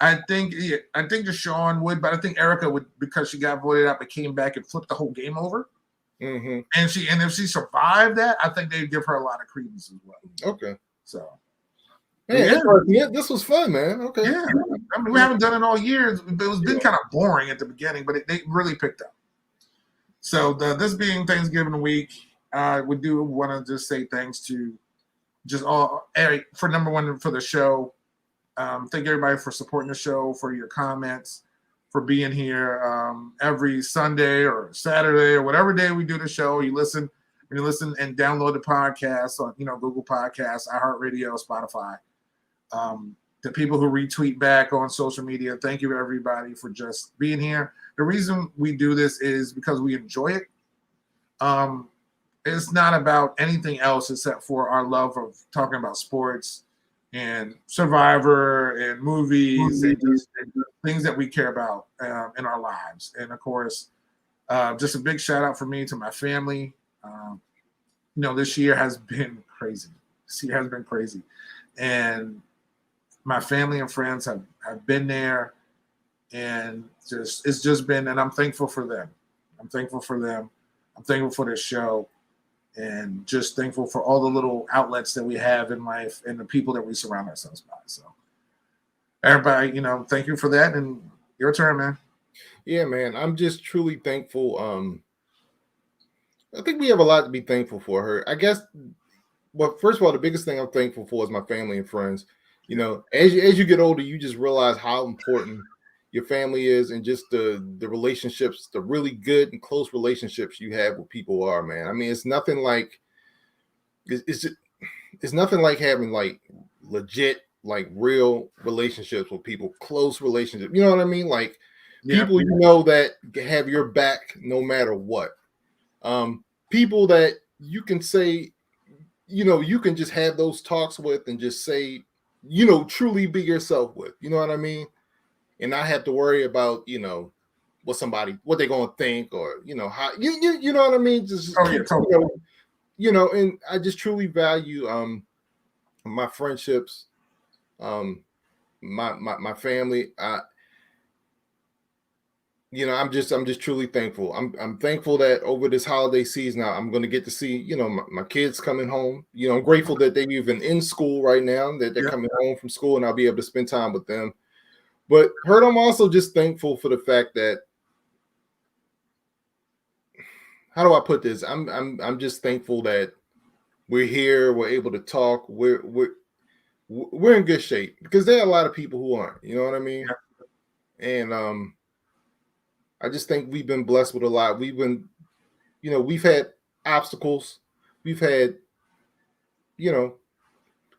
I think Deshaun would, but I think Erica would, because she got voted out but came back and flipped the whole game over. Mm-hmm. And if she survived that, I think they'd give her a lot of credence as well. Okay. So, yeah, this was fun, man. Okay. Yeah. I mean, we haven't done it all year. It was been kind of boring at the beginning, but they really picked up. So this being Thanksgiving week, we do want to just say thanks to just all Eric for number one for the show. Thank everybody for supporting the show, for your comments, for being here every Sunday or Saturday or whatever day we do the show. You listen and download the podcast on Google Podcasts, iHeartRadio, Spotify. The people who retweet back on social media, thank you everybody for just being here. The reason we do this is because we enjoy it. It's not about anything else except for our love of talking about sports and Survivor and movies and things that we care about in our lives. And of course, just a big shout out for me to my family. This year has been crazy. And my family and friends have been there, and it's just been, and I'm thankful for them. I'm thankful for this show, and just thankful for all the little outlets that we have in life and the people that we surround ourselves by. So everybody, thank you for that, and your turn, man. Yeah, man. I'm just truly thankful. I think we have a lot to be thankful for her. I guess, well, first of all, the biggest thing I'm thankful for is my family and friends. As you get older, you just realize how important your family is, and just the relationships, the really good and close relationships you have with people are, man. I mean, it's nothing like having like legit, like real relationships with people, close relationships. You know what I mean? Like people that have your back no matter what. People that you can say, you can just have those talks with and just say, truly be yourself with. You know what I mean? And not have to worry about, what they're going to think, or, how, you know what I mean? Just, and I just truly value, my friendships, my family. I'm just truly thankful. I'm thankful that over this holiday season, I'm going to get to see, my kids coming home. I'm grateful that they're even in school right now, that they're coming home from school, and I'll be able to spend time with them. But Hurt, I'm also just thankful for the fact that, how do I put this? I'm just thankful that we're here, we're able to talk, we're in good shape, because there are a lot of people who aren't. You know what I mean? And I just think we've been blessed with a lot. We've had obstacles, we've had,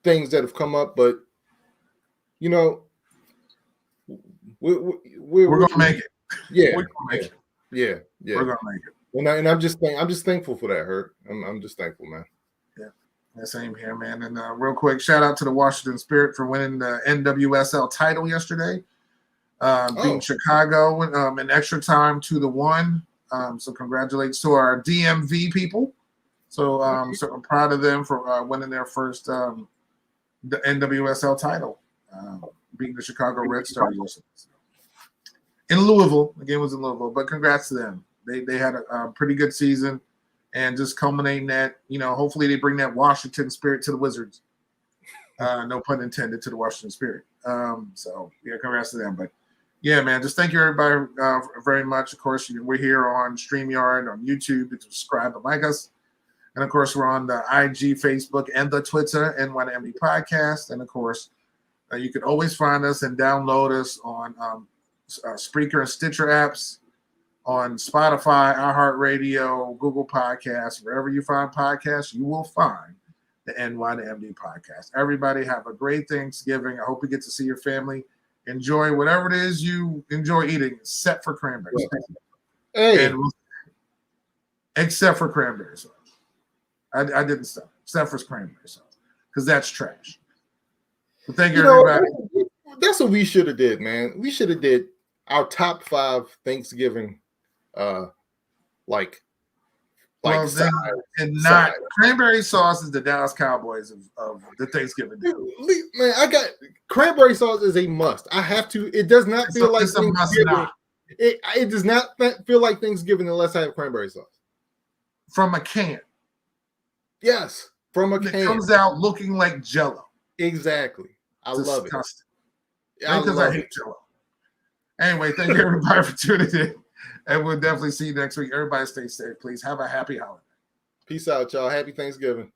things that have come up, but we're gonna make it. Yeah, we're gonna make it. Yeah. We're gonna make it. And I'm just thankful for that, Hurt. I'm just thankful, man. Yeah, same here, man. And real quick, shout out to the Washington Spirit for winning the NWSL title yesterday. Beating Chicago in extra time 2-1. So congratulations to our DMV people. So I'm proud of them for winning their first the NWSL title, beating the Chicago Red Stars in Louisville. The game was in Louisville, but congrats to them. They had a pretty good season, and just culminating that, hopefully they bring that Washington Spirit to the Wizards. No pun intended, to the Washington Spirit. So yeah, congrats to them. But yeah, man, just thank you everybody very much. Of course, we're here on StreamYard, on YouTube. You can subscribe and like us. And of course, we're on the IG, Facebook, and the Twitter, N1MD Podcast. And of course, you can always find us and download us on Spreaker and Stitcher apps, on Spotify, iHeartRadio, Google Podcasts. Wherever you find podcasts, you will find the N1MD Podcast. Everybody have a great Thanksgiving. I hope you get to see your family. Enjoy whatever it is you enjoy eating, except for cranberry sauce. Hey. Except for cranberry sauce. I didn't stop. Except for cranberry sauce, because that's trash. But thank you, everybody. That's what we should have did, man. We should have did our top 5 Thanksgiving, cranberry sauce is the Dallas Cowboys of the Thanksgiving. Man, I got cranberry sauce is a must. I have to. It does not feel like Thanksgiving. It does not feel like Thanksgiving unless I have cranberry sauce from a can. Yes, from a can. It comes out looking like Jell-O. Exactly. I love it. Because I hate Jell-O. Anyway, thank you everybody for tuning in. And we'll definitely see you next week. Everybody stay safe, please. Have a happy holiday. Peace out, y'all. Happy Thanksgiving.